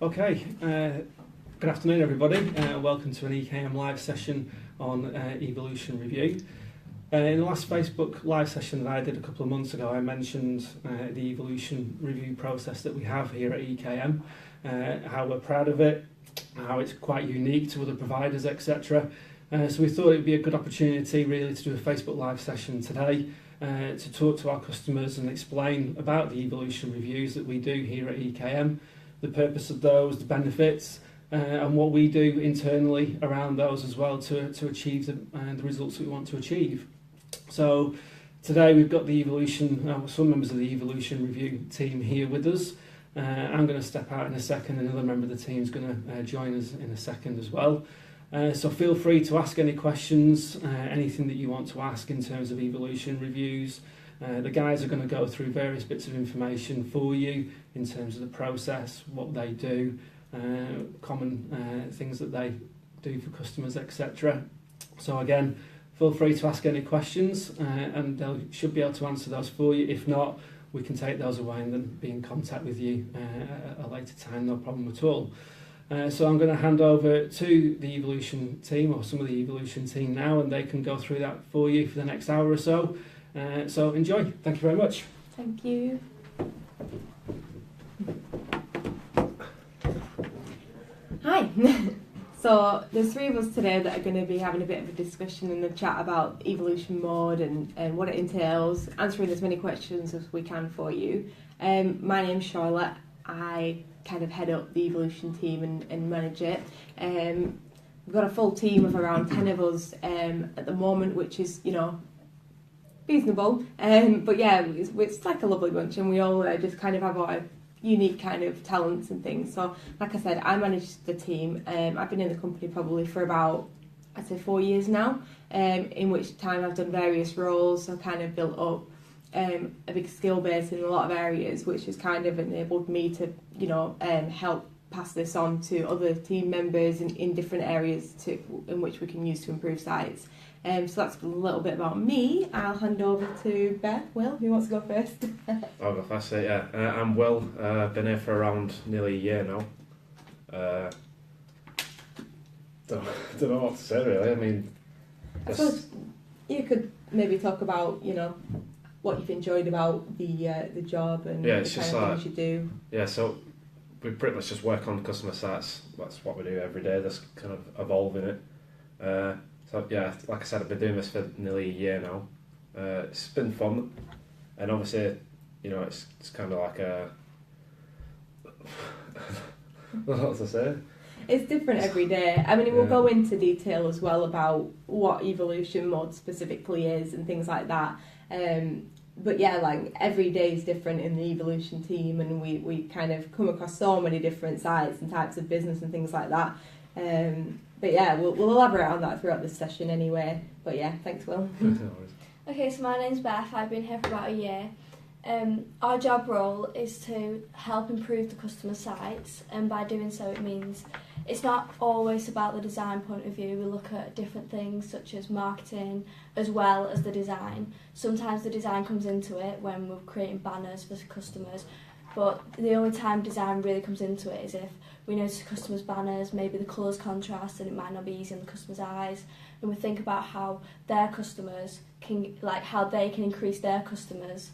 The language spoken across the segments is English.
Okay, good afternoon everybody. Welcome to an EKM live session on Evolution Review. In the last Facebook live session that I did a couple of months ago, I mentioned the Evolution Review process that we have here at EKM, how we're proud of it, how it's quite unique to other providers, etc. So we thought it would be a good opportunity really to do a Facebook live session today to talk to our customers and explain about the Evolution Reviews that we do here at EKM, the purpose of those, the benefits, and what we do internally around those as well to achieve the results that we want to achieve. So today we've got the Evolution, some members of the Evolution Review team here with us. I'm going to step out in a second, another member of the team is going to join us in a second as well. So feel free to ask any questions, anything that you want to ask in terms of Evolution Reviews. The guys are going to go through various bits of information for you in terms of the process, what they do, common things that they do for customers, etc. So again, feel free to ask any questions and they should be able to answer those for you. If not, we can take those away and then be in contact with you at a later time, no problem at all. So I'm going to hand over to the Evolution team or some of the Evolution team now, and they can go through that for you for the next hour or so. So enjoy. Thank you very much. Thank you. Hi. So there's three of us today that are going to be having a bit of a discussion and a chat about Evolution Mode and what it entails, answering as many questions as we can for you. My name's Charlotte. I kind of head up the Evolution team and manage it. We've got a full team of around 10 of us at the moment, which is, reasonable. But yeah, it's like a lovely bunch, and we all just kind of have our unique kind of talents and things. So like I said, I manage the team. I've been in the company probably for about, I'd say 4 years now, in which time I've done various roles. So kind of built up a big skill base in a lot of areas, which has kind of enabled me to, help pass this on to other team members in different areas in which we can use to improve sites. So that's a little bit about me. I'll hand over to Beth. Will, who wants to go first? I'll go first. Yeah, I'm Will. Been here for around nearly a year now. Don't know what to say really. I mean, I suppose you could maybe talk about what you've enjoyed about the job and the kind of things you do. Yeah, so we pretty much just work on customer sites. That's what we do every day. That's kind of evolving it. So yeah, like I said, I've been doing this for nearly a year now. It's been fun, and obviously, it's kind of like a what to say. It's different every day. I mean, we'll go into detail as well about what Evolution Mode specifically is and things like that. But yeah, like every day is different in the Evolution team, and we kind of come across so many different sites and types of business and things like that. But yeah, we'll elaborate on that throughout this session anyway. But yeah, thanks, Will. Okay, so my name's Beth. I've been here for about a year. Our job role is to help improve the customer sites, and by doing so it means it's not always about the design point of view. We look at different things such as marketing as well as the design. Sometimes the design comes into it when we're creating banners for customers, but the only time design really comes into it is if we notice customers' banners, maybe the colours contrast and it might not be easy in the customer's eyes, and we think about how their customers can, how they can increase their customers,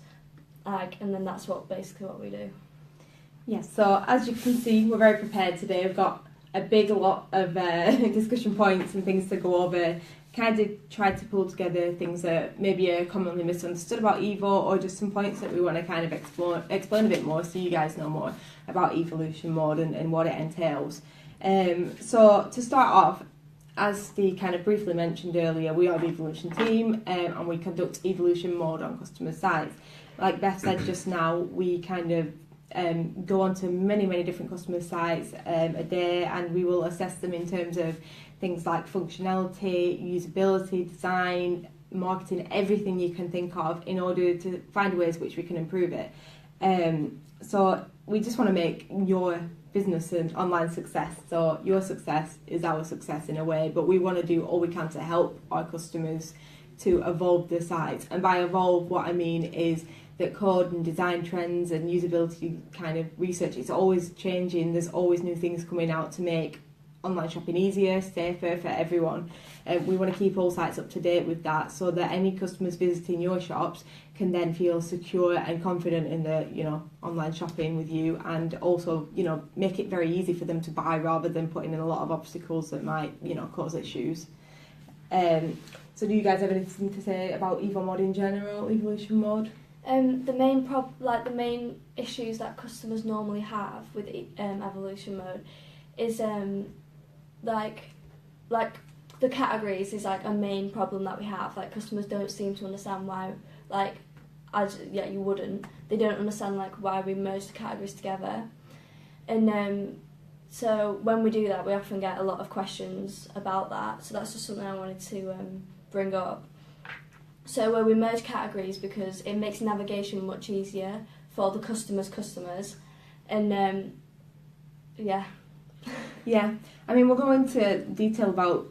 and then that's basically what we do. Yes, so as you can see, we're very prepared today. We've got a big lot of discussion points and things to go over. Kind of tried to pull together things that maybe are commonly misunderstood about Evo, or just some points that we want to kind of explain a bit more so you guys know more about Evolution Mode and what it entails. So to start off, as Steve kind of briefly mentioned earlier, we are the Evolution team and we conduct Evolution Mode on customer sites. Like Beth said just now, we kind of go on to many different customer sites a day, and we will assess them in terms of things like functionality, usability, design, marketing, everything you can think of in order to find ways which we can improve it. So we just want to make your business an online success. So your success is our success in a way, but we want to do all we can to help our customers to evolve their sites. And by evolve, what I mean is that code and design trends and usability kind of research, it's always changing. There's always new things coming out to make online shopping easier, safer for everyone. We want to keep all sites up to date with that so that any customers visiting your shops can then feel secure and confident in the, you know, online shopping with you, and also, you know, make it very easy for them to buy rather than putting in a lot of obstacles that might, you know, cause issues. So do you guys have anything to say about EvoMod in general, Evolution Mod? The main issues that customers normally have with Evolution Mode is like the categories is like a main problem that we have. Like, customers don't seem to understand why, like, you wouldn't. They don't understand like why we merge the categories together, and so when we do that, we often get a lot of questions about that. So that's just something I wanted to bring up. So where we merge categories because it makes navigation much easier for the customers, and yeah. Yeah, I mean, we'll go into detail about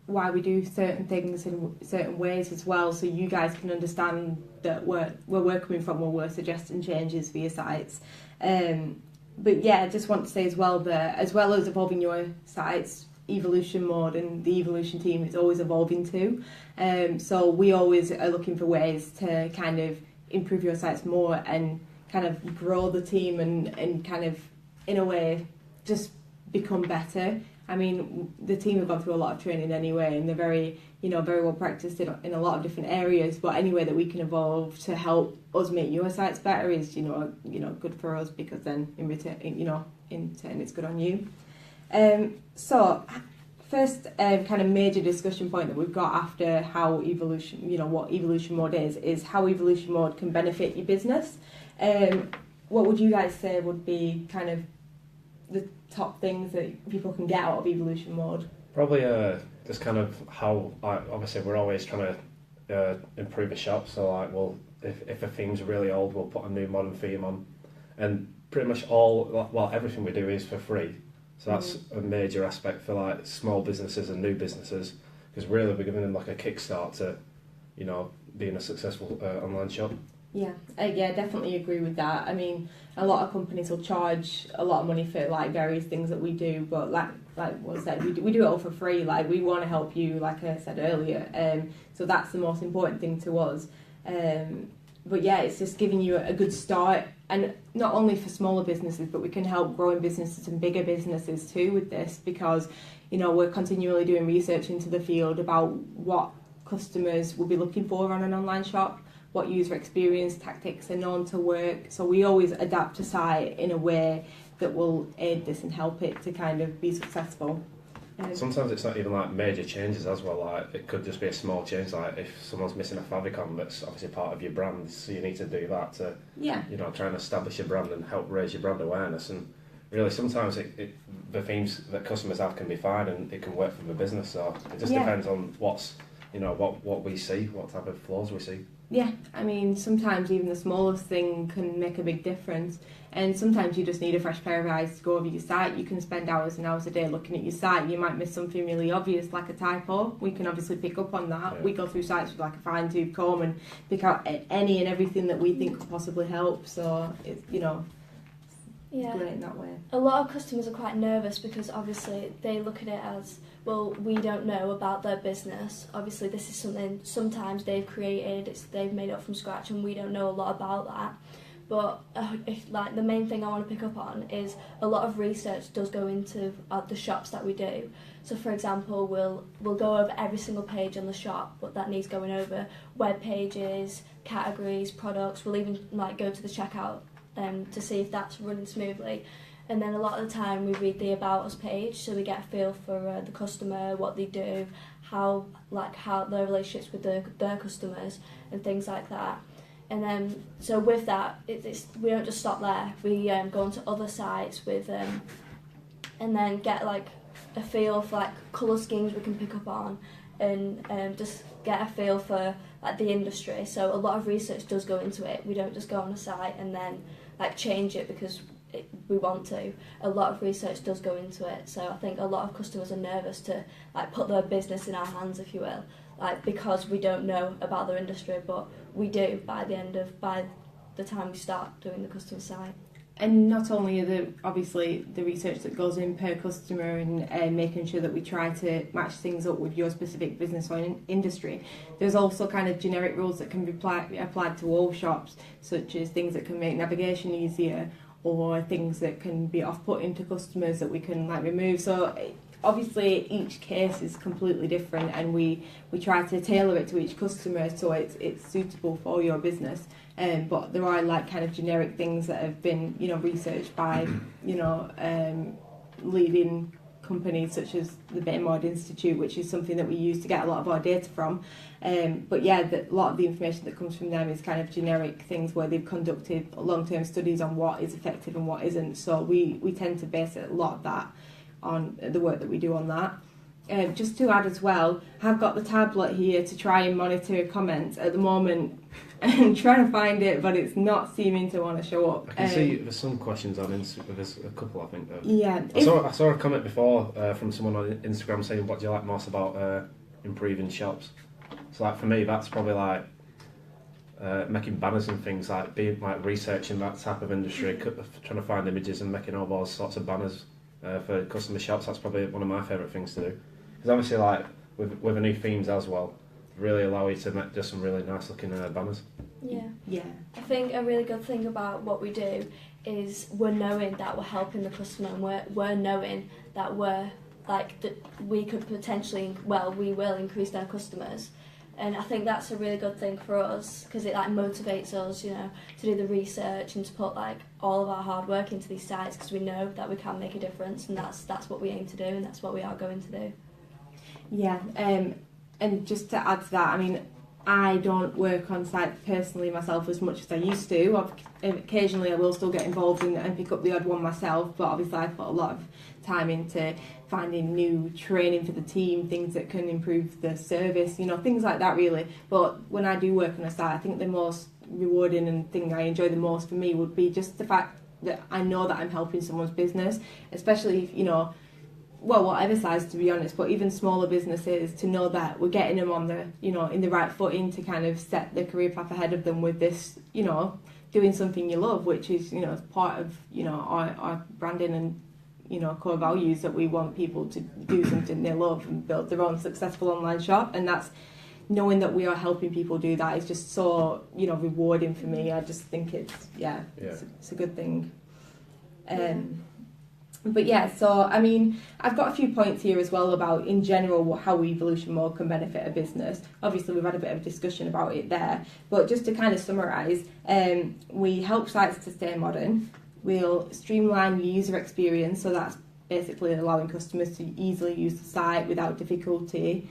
why we do certain things in certain ways as well, so you guys can understand that where we're coming from when we're suggesting changes for your sites. But yeah, I just want to say as well that as well as evolving your sites, Evolution Mode and the Evolution team is always evolving too. So we always are looking for ways to kind of improve your sites more and kind of grow the team and kind of, in a way, just become better. I mean, the team have gone through a lot of training anyway, and they're very well practiced in a lot of different areas. But any way that we can evolve to help us make your sites better is, good for us, because then in return, in turn, it's good on you. So first kind of major discussion point that we've got after how Evolution, what Evolution Mode is how Evolution Mode can benefit your business. What would you guys say would be kind of the top things that people can get out of Evolution Mode? Probably just kind of how, obviously we're always trying to improve a shop, so like if a theme's really old, we'll put a new modern theme on, and pretty much everything we do is for free, so that's a major aspect for like small businesses and new businesses, because really we're giving them like a kickstart to being a successful online shop. Yeah, definitely agree with that. I mean, a lot of companies will charge a lot of money for like various things that we do, but like what I said, we do it all for free. Like, we want to help you, like I said earlier. So that's the most important thing to us. But yeah, it's just giving you a good start, and not only for smaller businesses, but we can help growing businesses and bigger businesses too with this, because we're continually doing research into the field about what customers will be looking for on an online shop, what user experience tactics are known to work. So we always adapt a site in a way that will aid this and help it to kind of be successful. Sometimes it's not even like major changes as well, like it could just be a small change, like if someone's missing a favicon that's obviously part of your brand, so you need to do that to try and establish your brand and help raise your brand awareness. And really sometimes the themes that customers have can be fine and it can work for the business, so it just depends on what we see, what type of flaws we see. Yeah, I mean, sometimes even the smallest thing can make a big difference, and sometimes you just need a fresh pair of eyes to go over your site. You can spend hours and hours a day looking at your site. You might miss something really obvious, like a typo. We can obviously pick up on that. Yeah. We go through sites with like a fine-tooth comb and pick out any and everything that we think could possibly help. So it's great in that way. A lot of customers are quite nervous because obviously they look at it as, well, we don't know about their business. Obviously this is something sometimes they've created, they've made up from scratch, and we don't know a lot about that. But the main thing I want to pick up on is a lot of research does go into the shops that we do. So for example, we'll go over every single page on the shop, but that needs going over: web pages, categories, products. We'll even go to the checkout to see if that's running smoothly. And then a lot of the time we read the About Us page, so we get a feel for the customer, what they do, how their relationships with their customers and things like that. And then so with that, we don't just stop there. We go onto other sites with and then get a feel for colour schemes we can pick up on, and just get a feel for the industry. So a lot of research does go into it. We don't just go on a site and then change it because we want to. A lot of research does go into it, so I think a lot of customers are nervous to put their business in our hands, if you will, because we don't know about their industry, but we do by the time we start doing the customer site. And not only are obviously the research that goes in per customer and making sure that we try to match things up with your specific business or industry, there's also kind of generic rules that can be applied to all shops, such as things that can make navigation easier or things that can be off-putting to customers that we can remove. So obviously each case is completely different, and we try to tailor it to each customer so it's suitable for your business. But there are kind of generic things that have been researched by leading companies such as the Baymord Institute, which is something that we use to get a lot of our data from. But yeah, a lot of the information that comes from them is kind of generic things where they've conducted long-term studies on what is effective and what isn't. So we tend to base a lot of that on the work that we do on that. Just to add as well, I've got the tablet here to try and monitor comments at the moment. I'm trying to find it, but it's not seeming to want to show up. I can see there's some questions on Instagram. There's a couple, I think. Yeah. I saw a comment before from someone on Instagram saying, "What do you like most about improving shops?" So for me, that's probably making banners and things, being researching that type of industry, trying to find images and making all those sorts of banners for customer shops. That's probably one of my favourite things to do. Because obviously, with the new themes as well, really allow you to make just some really nice looking banners. Yeah. I think a really good thing about what we do is we're knowing that we're helping the customer, and we're knowing that that we could potentially, we will increase their customers. And I think that's a really good thing for us, because it motivates us, to do the research and to put all of our hard work into these sites, because we know that we can make a difference, and that's what we aim to do, and that's what we are going to do. Yeah, and just to add to that, I mean, I don't work on site personally myself as much as I used to. Occasionally I will still get involved and pick up the odd one myself, but obviously I put a lot of time into finding new training for the team, things that can improve the service, things like that really. But when I do work on a site, I think the most rewarding and thing I enjoy the most for me would be just the fact that I know that I'm helping someone's business, especially if, whatever size, to be honest, but even smaller businesses, to know that we're getting them on the, in the right footing to kind of set the career path ahead of them with this, doing something you love, which is, part of, our branding and, core values, that we want people to do something they love and build their own successful online shop. And that's, knowing that we are helping people do that is just so, rewarding for me. I just think it's a good thing. But yeah, so I mean, I've got a few points here as well about, in general, how Evolution Mode can benefit a business. Obviously, we've had a bit of discussion about it there, but just to kind of summarise, we help sites to stay modern. We'll streamline the user experience, so that's basically allowing customers to easily use the site without difficulty.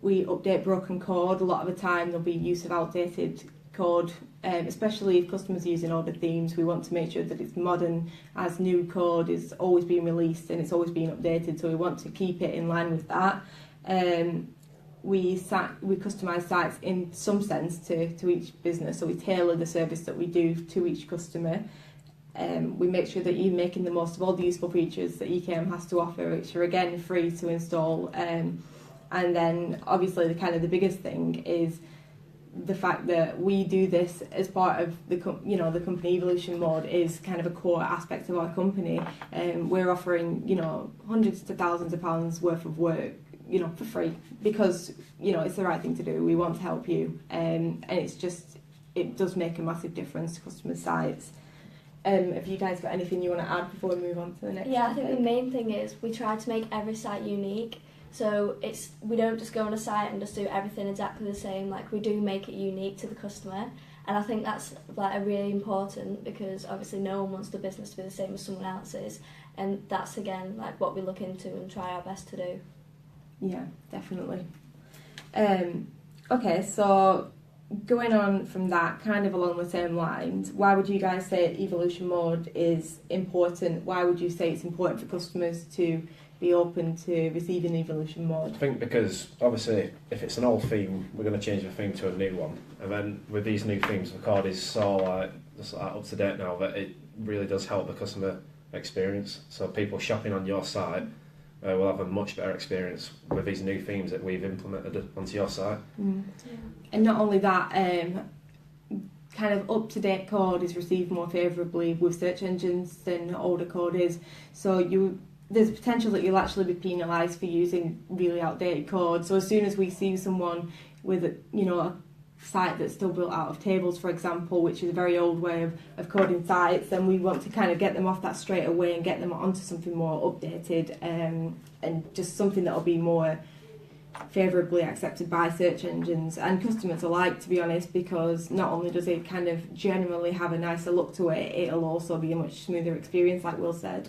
We update broken code. A lot of the time there'll be use of outdated code, especially if customers are using older themes. We want to make sure that it's modern, as new code is always being released and it's always being updated, so we want to keep it in line with that. We customise sites in some sense to each business, so we tailor the service that we do to each customer. We make sure that you're making the most of all the useful features that EKM has to offer, which are again free to install. And then obviously the biggest thing is the fact that we do this as part of the company. Evolution Mode is kind of a core aspect of our company, and we're offering hundreds to thousands of pounds worth of work for free, because it's the right thing to do. We want to help you, and it does make a massive difference to customer sites. Have you guys got anything you want to add before we move on to the next topic? I think the main thing is we try to make every site unique. So we don't just go on a site and just do everything exactly the same. We do make it unique to the customer, and I think that's really important, because obviously no one wants the business to be the same as someone else's, and that's again what we look into and try our best to do. Yeah, definitely. Okay, so going on from that, kind of along the same lines, why would you guys say Evolution Mode is important? Why would you say it's important for customers to be open to receiving Evolution Mode? I think because obviously if it's an old theme, we're going to change the theme to a new one, and then with these new themes, the card is so up to date now that it really does help the customer experience. So people shopping on your site will have a much better experience with these new themes that we've implemented onto your site. And not only that, kind of up-to-date code is received more favourably with search engines than older code is. So there's potential that you'll actually be penalised for using really outdated code. So as soon as we see someone with a site that's still built out of tables, for example, which is a very old way of coding sites, then we want to kind of get them off that straight away and get them onto something more updated, and just something that'll be more favourably accepted by search engines and customers alike, to be honest, because not only does it kind of generally have a nicer look to it, it'll also be a much smoother experience, like Will said.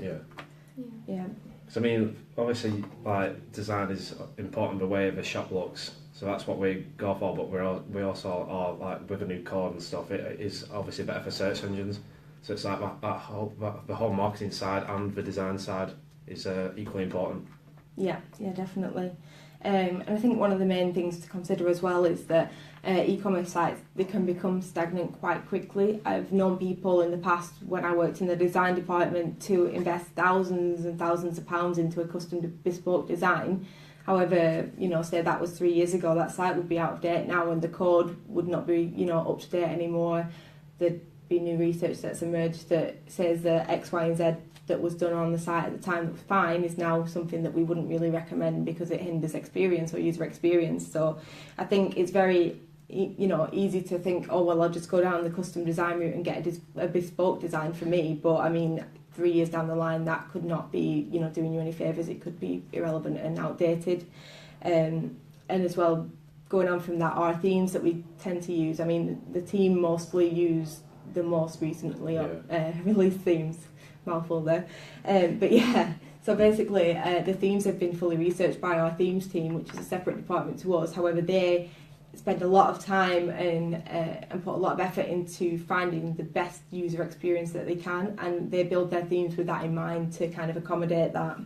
Yeah. So I mean, obviously, like, design is important the way the shop looks. So that's what we go for, but we also are, like, with the new code and stuff, it is obviously better for search engines. So it's like the whole marketing side and the design side is equally important. Yeah, definitely. And I think one of the main things to consider as well is that e-commerce sites, they can become stagnant quite quickly. I've known people in the past, when I worked in the design department, to invest thousands and thousands of pounds into a custom bespoke design. However, say that was 3 years ago, that site would be out of date now and the code would not be, up to date anymore. There'd be new research that's emerged that says that X, Y and Z that was done on the site at the time that was fine is now something that we wouldn't really recommend because it hinders experience or user experience. So I think it's very easy to think, oh well, I'll just go down the custom design route and get a bespoke design for me, but I mean 3 years down the line that could not be doing you any favours. It could be irrelevant and outdated. And as well, going on from that, our themes that we tend to use, I mean the team mostly use the most recently released themes. Mouthful there, but yeah, so basically the themes have been fully researched by our themes team, which is a separate department to us. However, they spend a lot of time and put a lot of effort into finding the best user experience that they can, and they build their themes with that in mind to kind of accommodate that.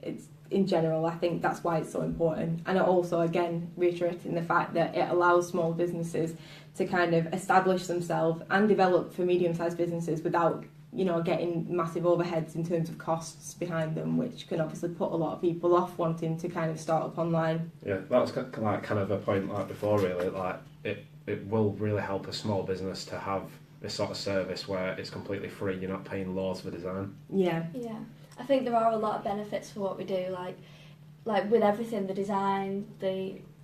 It's in general, I think that's why it's so important, and also again reiterating the fact that it allows small businesses to kind of establish themselves and develop for medium-sized businesses without getting massive overheads in terms of costs behind them, which can obviously put a lot of people off wanting to kind of start up online. Yeah, that was kind of a point like before, really. Like it will really help a small business to have this sort of service where it's completely free. You're not paying loads for design. Yeah. I think there are a lot of benefits for what we do, like with everything, the design,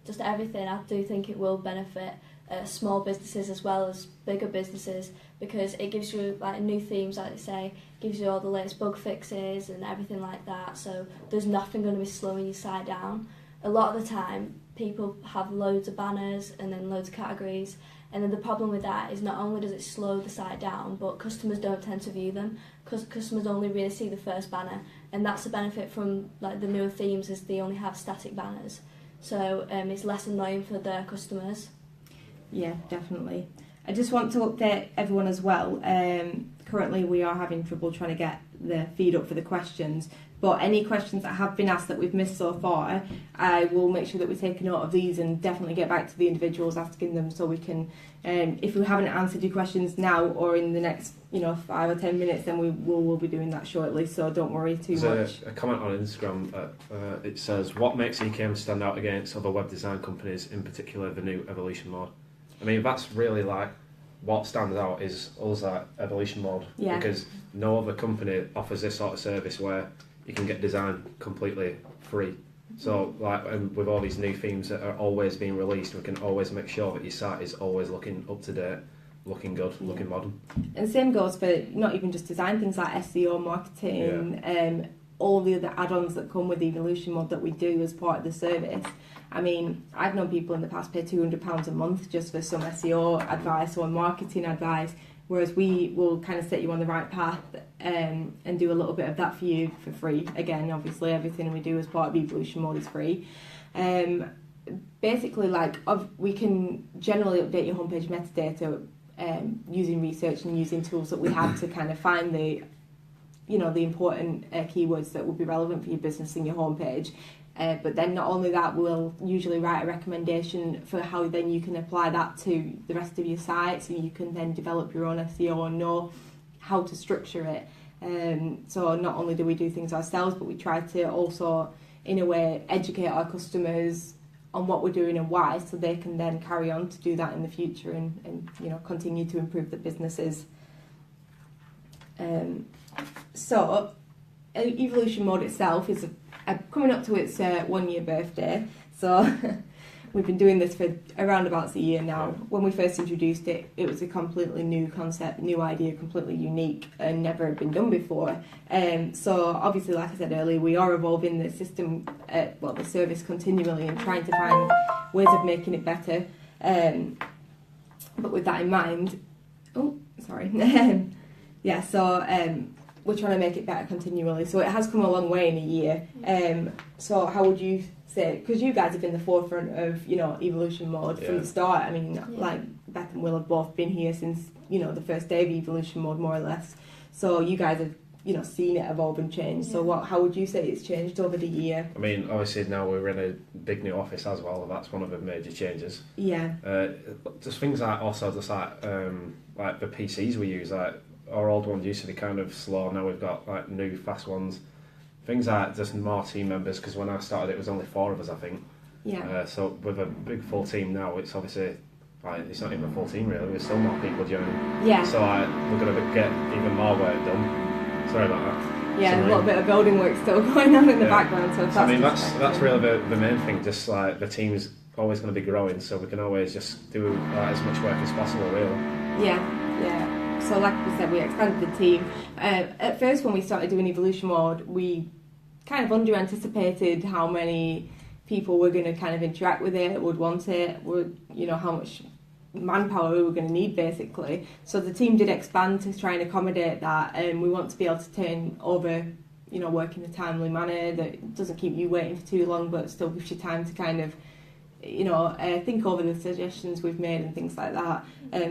just everything. I do think it will benefit small businesses as well as bigger businesses, because it gives you like new themes, like they say, gives you all the latest bug fixes and everything like that, so there's nothing going to be slowing your site down. A lot of the time people have loads of banners and then loads of categories, and then the problem with that is not only does it slow the site down, but customers don't tend to view them because customers only really see the first banner, and that's the benefit from like the newer themes is they only have static banners, so it's less annoying for their customers. Yeah, definitely. I just want to update everyone as well. Currently we are having trouble trying to get the feed up for the questions, but any questions that have been asked that we've missed so far, I will make sure that we take a note of these and definitely get back to the individuals asking them, so we can, if we haven't answered your questions now or in the next 5 or 10 minutes, then we'll be doing that shortly, so don't worry too much. There's a comment on Instagram, it says, what makes EKM stand out against other web design companies, in particular the new Evolution Mode? I mean, that's really like what stands out is us at Evolution Mode, because no other company offers this sort of service where you can get design completely free. So, like, and with all these new themes that are always being released, we can always make sure that your site is always looking up to date, looking good, looking modern. And same goes for not even just design, things like SEO, marketing, all the other add-ons that come with Evolution Mode that we do as part of the service. I mean, I've known people in the past pay £200 a month just for some SEO advice or marketing advice, whereas we will kind of set you on the right path and do a little bit of that for you for free. Again, obviously, everything we do as part of Evolution Mode is free. Basically, we can generally update your homepage metadata using research and using tools that we have to kind of find the important keywords that would be relevant for your business in your homepage. But then not only that, we'll usually write a recommendation for how then you can apply that to the rest of your site, so you can then develop your own SEO and know how to structure it. So not only do we do things ourselves, but we try to also, in a way, educate our customers on what we're doing and why, so they can then carry on to do that in the future and you know, continue to improve the businesses. So Evolution Mode itself is coming up to its 1 year birthday, so we've been doing this for around about a year now. Yeah. When we first introduced it, it was a completely new concept, new idea, completely unique and never had been done before. So obviously, like I said earlier, we are evolving the system, the service continually and trying to find ways of making it better. But with that in mind, we're trying to make it better continually. So it has come a long way in a year. So how would you say, because you guys have been the forefront of, you know, Evolution Mode from the start. I mean, like Beth and Will have both been here since, you know, the first day of Evolution Mode, more or less. So you guys have, you know, seen it evolve and change. So how would you say it's changed over the year? I mean, obviously now we're in a big new office as well, and that's one of the major changes. Yeah. Just things like like the PCs we use, like our old ones used to be kind of slow, now we've got like new fast ones. Things like just more team members, because when I started it was only 4 of us, I think. Yeah. So with a big full team now, it's obviously like it's not even a full team really. There's still more people joining. Yeah. So we're going to get even more work done. Sorry about that. Yeah, a little bit of building work still going on in the background. So I mean that's really the main thing. Just like the team's always going to be growing, so we can always just do as much work as possible, really. Yeah. So like we said, we expanded the team. At first, when we started doing Evolution Mode, we kind of under-anticipated how many people were going to kind of interact with it, would want it, you know, how much manpower we were going to need, basically. So the team did expand to try and accommodate that, and we want to be able to turn over, you know, work in a timely manner that doesn't keep you waiting for too long, but still gives you time to kind of, you know, think over the suggestions we've made and things like that.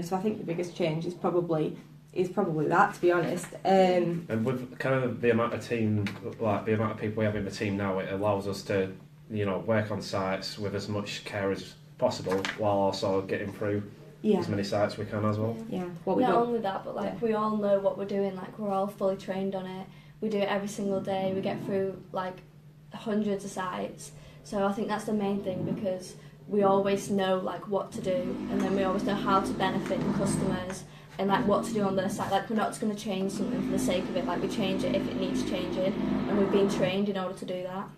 So I think the biggest change is probably that, to be honest. And with kind of the amount of team, like the amount of people we have in the team now, it allows us to, you know, work on sites with as much care as possible while also getting through as many sites we can as well. Yeah. Not only that, but we all know what we're doing. Like, we're all fully trained on it. We do it every single day. We get through like hundreds of sites. So I think that's the main thing, because we always know like what to do, and then we always know how to benefit the customers and like what to do on their site. Like, we're not just going to change something for the sake of it. Like, we change it if it needs changing, and we've been trained in order to do that.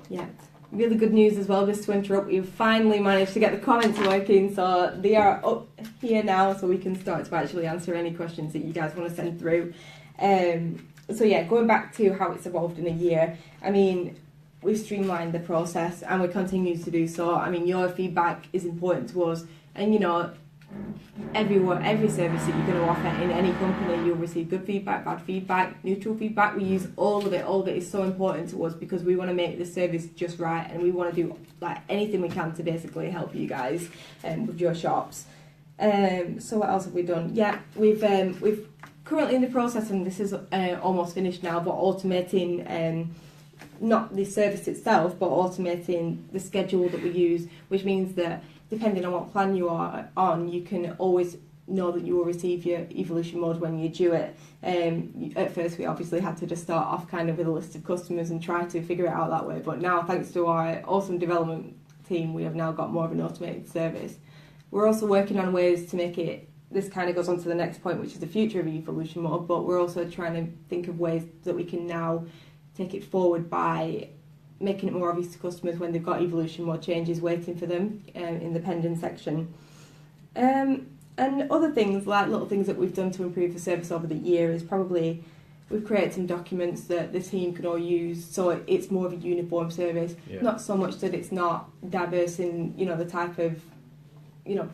Yeah. Really good news as well, just to interrupt, we've finally managed to get the comments working, so they are up here now, so we can start to actually answer any questions that you guys want to send through. So yeah, going back to how it's evolved in a year, I mean, we've streamlined the process and we continue to do so. I mean, your feedback is important to us, and you know, every service that you're going to offer in any company, you'll receive good feedback, bad feedback, neutral feedback. We use all of it is so important to us, because we want to make the service just right, and we want to do like anything we can to basically help you guys with your shops. So what else have we done? Yeah, we've currently in the process, and this is almost finished now, but automating not the service itself, but automating the schedule that we use, which means that depending on what plan you are on, you can always know that you will receive your Evolution Mode when you do it. At first, we obviously had to just start off kind of with a list of customers and try to figure it out that way. But now, thanks to our awesome development team, we have now got more of an automated service. We're also working on ways to make it, this kind of goes on to the next point, which is the future of Evolution Mode, but we're also trying to think of ways that we can now take it forward by making it more obvious to customers when they've got Evolution Mode changes waiting for them in the pending section. And other things, like little things that we've done to improve the service over the year, is probably we've created some documents that the team can all use, so it's more of a uniform service. Not so much that it's not diverse in, you know, the type of, you know,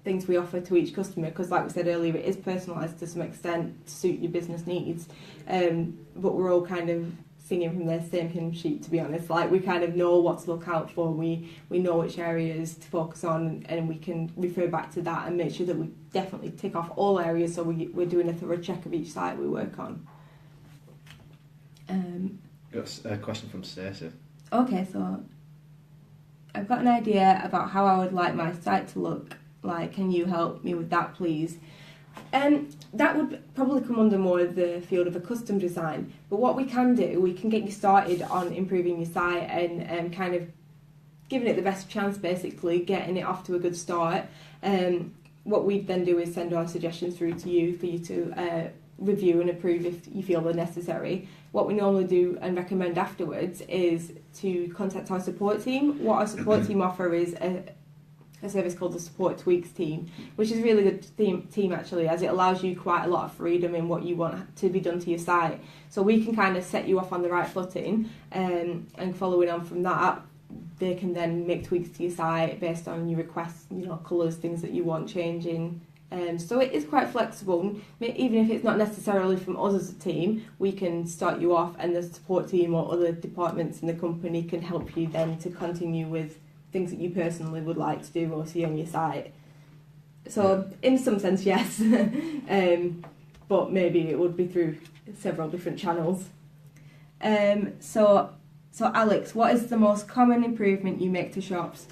things we offer to each customer, because like we said earlier, it is personalised to some extent to suit your business needs. But we're all kind of singing from their same hymn sheet, to be honest. Like, we kind of know what to look out for, we know which areas to focus on, and we can refer back to that and make sure that we definitely tick off all areas, so we're doing a thorough check of each site we work on. Got a question from Stacey. Okay, so I've got an idea about how I would like my site to look like. Can you help me with that, please? That would probably come under more of the field of a custom design, but what we can do, we can get you started on improving your site and kind of giving it the best chance, basically, getting it off to a good start. What we then do is send our suggestions through to you for you to review and approve if you feel they're necessary. What we normally do and recommend afterwards is to contact our support team. What our support team offer is a service called the Support Tweaks team, which is a really good team actually, as it allows you quite a lot of freedom in what you want to be done to your site. So we can kind of set you off on the right footing, and following on from that, they can then make tweaks to your site based on your requests, colours, things that you want changing. So it is quite flexible. Even if it's not necessarily from us as a team, we can start you off, and the support team or other departments in the company can help you then to continue with things that you personally would like to do or see on your site. So in some sense, yes, but maybe it would be through several different channels. So Alex, what is the most common improvement you make to shops?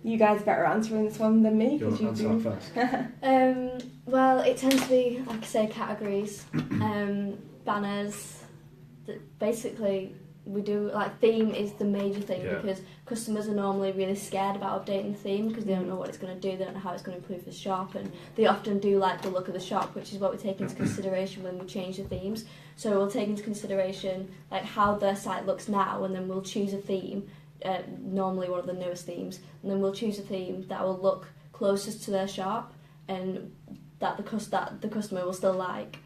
You guys better answering this one than me. You want to answer that first? Well, it tends to be, like I say, categories, banners. Basically, we do, like, theme is the major thing, because customers are normally really scared about updating the theme because they don't know what it's going to do, they don't know how it's going to improve the shop, and they often do like the look of the shop, which is what we take into consideration when we change the themes. So we'll take into consideration like how their site looks now, and then we'll choose a theme, normally one of the newest themes, and then we'll choose a theme that will look closest to their shop and that the customer will still like.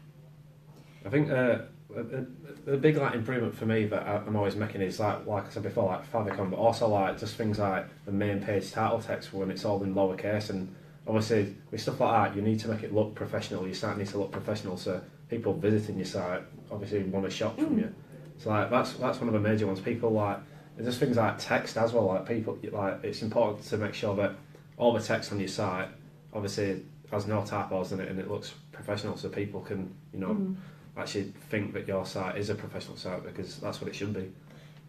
I think the big improvement for me that I'm always making is like I said before, like favicon, but also like just things like the main page title text when it's all in lowercase. And obviously with stuff like that, you need to make it look professional. Your site needs to look professional, so people visiting your site obviously want to shop from you. So like that's one of the major ones. People like, there's just things like text as well. Like people, like it's important to make sure that all the text on your site obviously has no typos in it and it looks professional, so people can actually think that your site is a professional site, because that's what it should be.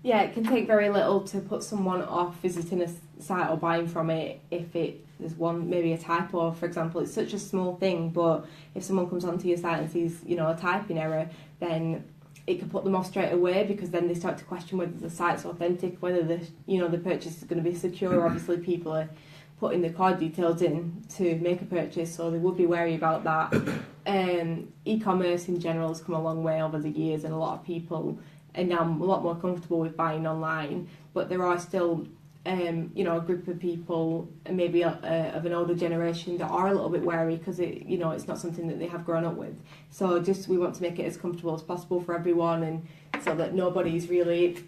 Yeah, it can take very little to put someone off visiting a site or buying from it if there's maybe a typo, for example. It's such a small thing, but if someone comes onto your site and sees, a typing error, then it can put them off straight away, because then they start to question whether the site's authentic, whether the purchase is going to be secure. Obviously, people are putting the card details in to make a purchase, so they would be wary about that. E-commerce in general has come a long way over the years, and a lot of people are now a lot more comfortable with buying online, but there are still a group of people, maybe of an older generation, that are a little bit wary because it's not something that they have grown up with. So we want to make it as comfortable as possible for everyone, and so that nobody's really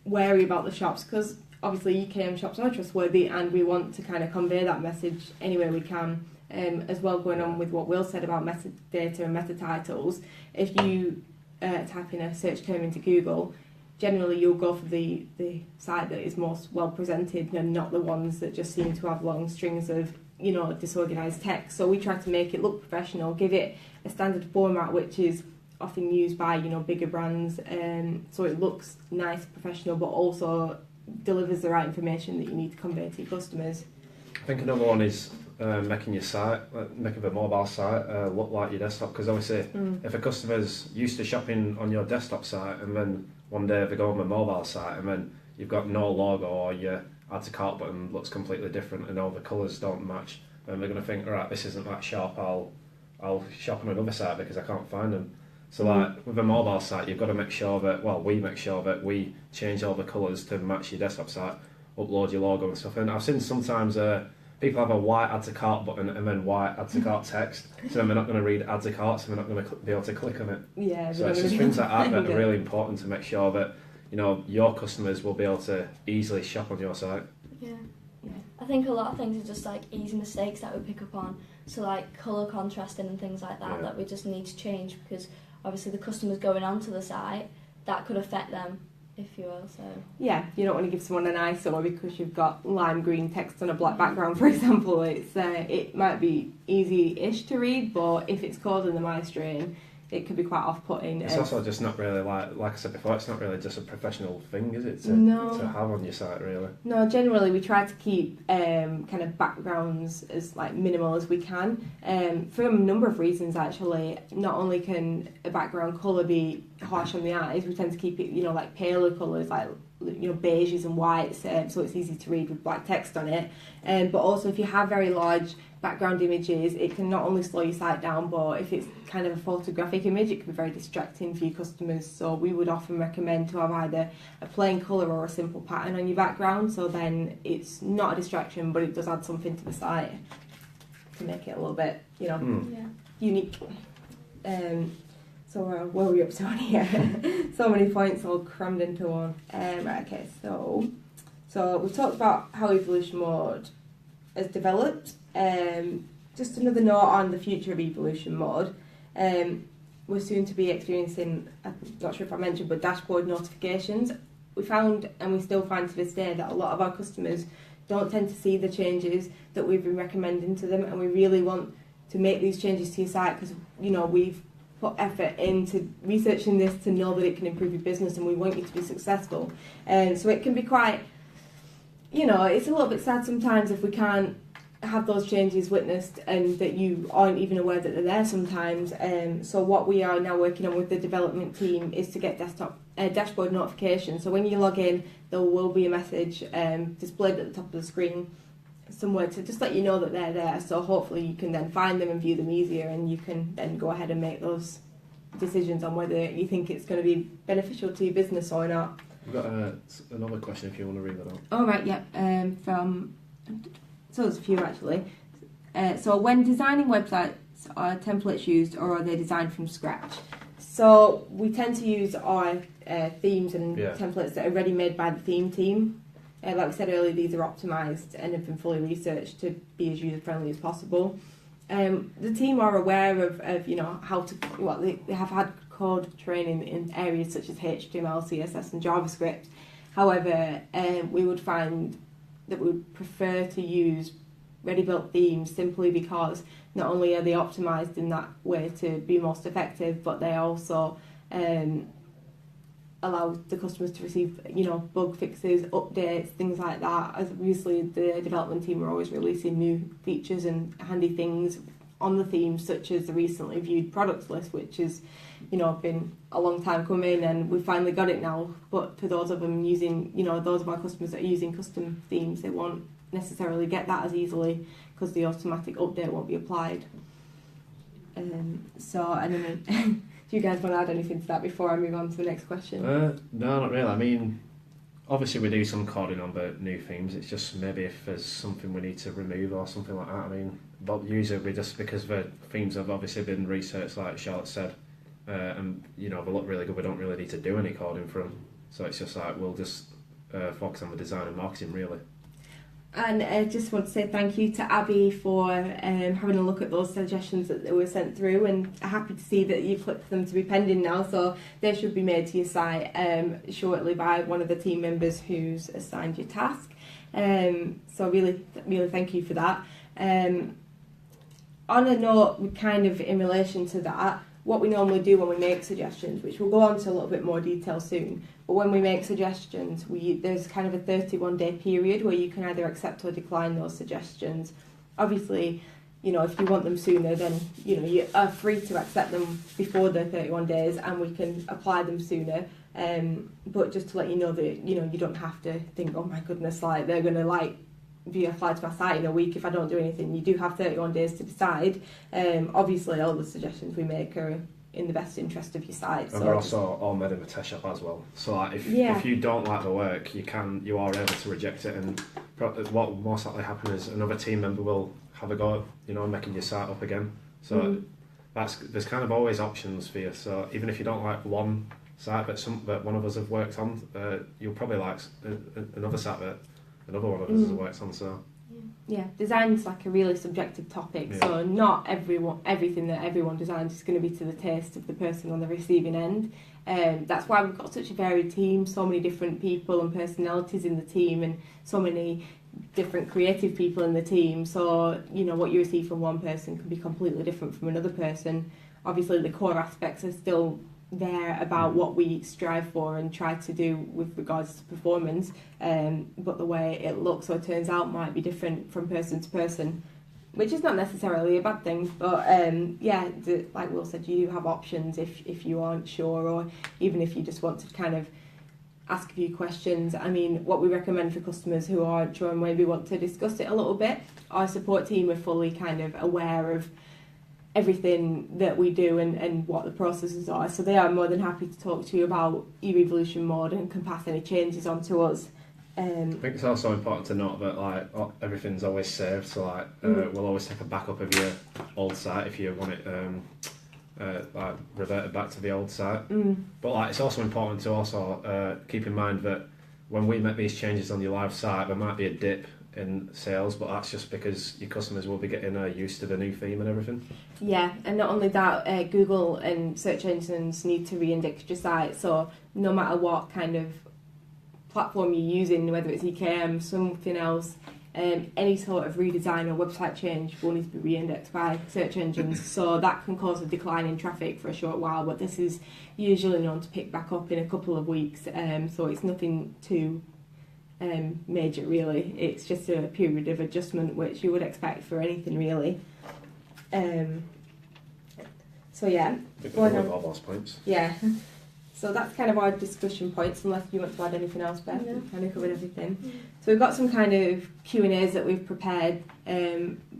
wary about the shops, because obviously UKM shops are trustworthy, and we want to kind of convey that message any way we can. As well, going on with what Will said about metadata and meta titles, if you type in a search term into Google, generally you'll go for the site that is most well presented and not the ones that just seem to have long strings of disorganised text. So we try to make it look professional, give it a standard format which is often used by bigger brands, so it looks nice, professional, but also delivers the right information that you need to convey to your customers. I think another one is making your site, making the mobile site look like your desktop, because obviously if a customer's used to shopping on your desktop site and then one day they go on the mobile site and then you've got no logo, or your add to cart button looks completely different and all the colours don't match, then they're going to think, alright, this isn't that shop, I'll shop on another site because I can't find them. So like with a mobile site, you've got to make sure that, we make sure that we change all the colours to match your desktop site, upload your logo and stuff. And I've seen sometimes people have a white add to cart button and then white add to cart text, so then they're not going to read add to cart, so they're not going to be able to click on it. Yeah. So it's just things like that are really important to make sure that your customers will be able to easily shop on your site. Yeah. I think a lot of things are just like easy mistakes that we pick up on, so like colour contrasting and things like that that we just need to change, because obviously the customers going onto the site, that could affect them, if you will. So yeah, you don't want to give someone an eyesore because you've got lime green text on a black background, for example. It might be easy-ish to read, but if it's causing them eye strain, it could be quite off-putting. It's also just not really like I said before, it's not really just a professional thing, is it, to have on your site, really? No, generally we try to keep kind of backgrounds as minimal as we can, for a number of reasons actually. Not only can a background colour be harsh on the eyes, we tend to keep it paler colours like beiges and whites, so it's easy to read with black text on it. But also, if you have very large background images, it can not only slow your site down, but if it's kind of a photographic image, it can be very distracting for your customers. So we would often recommend to have either a plain colour or a simple pattern on your background, so then it's not a distraction, but it does add something to the site to make it a little bit, unique. So where are we up to on here? So many points all crammed into one. Right, okay, so we've talked about how Evolution Mode has developed. Just another note on the future of Evolution Mode. We're soon to be experiencing, I'm not sure if I mentioned, but dashboard notifications. We found, and we still find to this day, that a lot of our customers don't tend to see the changes that we've been recommending to them, and we really want to make these changes to your site because, we've put effort into researching this to know that it can improve your business, and we want you to be successful. So it can be quite, it's a little bit sad sometimes if we can't have those changes witnessed and that you aren't even aware that they're there sometimes. So what we are now working on with the development team is to get dashboard notifications. So when you log in, there will be a message displayed at the top of the screen somewhere to just let you know that they're there. So hopefully you can then find them and view them easier, and you can then go ahead and make those decisions on whether you think it's going to be beneficial to your business or not. We've got another question if you want to read that out. All right, yeah. So there's a few actually. So when designing websites, are templates used or are they designed from scratch? So we tend to use our themes and templates that are ready made by the theme team. Like we said earlier, these are optimised and have been fully researched to be as user friendly as possible. The team are aware of how to. They have had code training in areas such as HTML, CSS, and JavaScript. However, we would find that we would prefer to use ready-built themes simply because not only are they optimised in that way to be most effective, but they also allow the customers to receive, bug fixes, updates, things like that. As obviously the development team are always releasing new features and handy things on the theme, such as the recently viewed products list, which has, been a long time coming, and we finally got it now. But for those of them using, those of our customers that are using custom themes, they won't necessarily get that as easily because the automatic update won't be applied. So, I don't know. Do you guys want to add anything to that before I move on to the next question? No, not really. I mean, obviously we do some coding on the new themes. It's just maybe if there's something we need to remove or something like that. I mean, but usually we just, because the themes have obviously been researched, like Charlotte said, and they look really good, we don't really need to do any coding for them. So it's just like we'll just focus on the design and marketing really. And I just want to say thank you to Abby for having a look at those suggestions that were sent through, and happy to see that you've clicked them to be pending now, so they should be made to your site shortly by one of the team members who's assigned your task. So really thank you for that. On a note, kind of in relation to that, what we normally do when we make suggestions, which we'll go on to a little bit more detail soon, but when we make suggestions, there's kind of a 31-day period where you can either accept or decline those suggestions. Obviously, if you want them sooner, then you are free to accept them before the 31 days, and we can apply them sooner. But just to let you know that you don't have to think, oh my goodness, like they're going to be applied to my site in a week if I don't do anything. You do have 31 days to decide. Obviously, all the suggestions we make are in the best interest of your site. And they're also all made in the test shop as well. So if you don't like the work, you are able to reject it, and what will most likely happen is another team member will have a go at making your site up again. So there's kind of always options for you. So even if you don't like one site that one of us have worked on, you'll probably like another site that another one of us has worked on. So yeah, design's like a really subjective topic, so not everything that everyone designs is going to be to the taste of the person on the receiving end. That's why we've got such a varied team, so many different people and personalities in the team, and so many different creative people in the team. So what you receive from one person can be completely different from another person. Obviously the core aspects are still there about what we strive for and try to do with regards to performance, but the way it looks or turns out might be different from person to person, which is not necessarily a bad thing. But like Will said, you do have options if you aren't sure, or even if you just want to kind of ask a few questions. I mean, what we recommend for customers who aren't sure and maybe want to discuss it a little bit, our support team are fully kind of aware of everything that we do and what the processes are. So they are more than happy to talk to you about your evolution mode and can pass any changes on to us. I think it's also important to note that like everything's always saved, so like we'll always take a backup of your old site if you want it like reverted back to the old site. But like it's also important to also keep in mind that when we make these changes on your live site, there might be a dip in sales, but that's just because your customers will be getting used to the new theme and everything. Yeah, and not only that, Google and search engines need to re-index your site, so no matter what kind of platform you're using, whether it's EKM, something else, any sort of redesign or website change will need to be re-indexed by search engines, so that can cause a decline in traffic for a short while, but this is usually known to pick back up in a couple of weeks, so it's nothing too major really. It's just a period of adjustment which you would expect for anything really. So yeah, I think we've covered all those points. yeah. So that's kind of our discussion points, unless you want to add anything else, Beth. No. We've kind of covered everything. So we've got some kind of Q&As that we've prepared,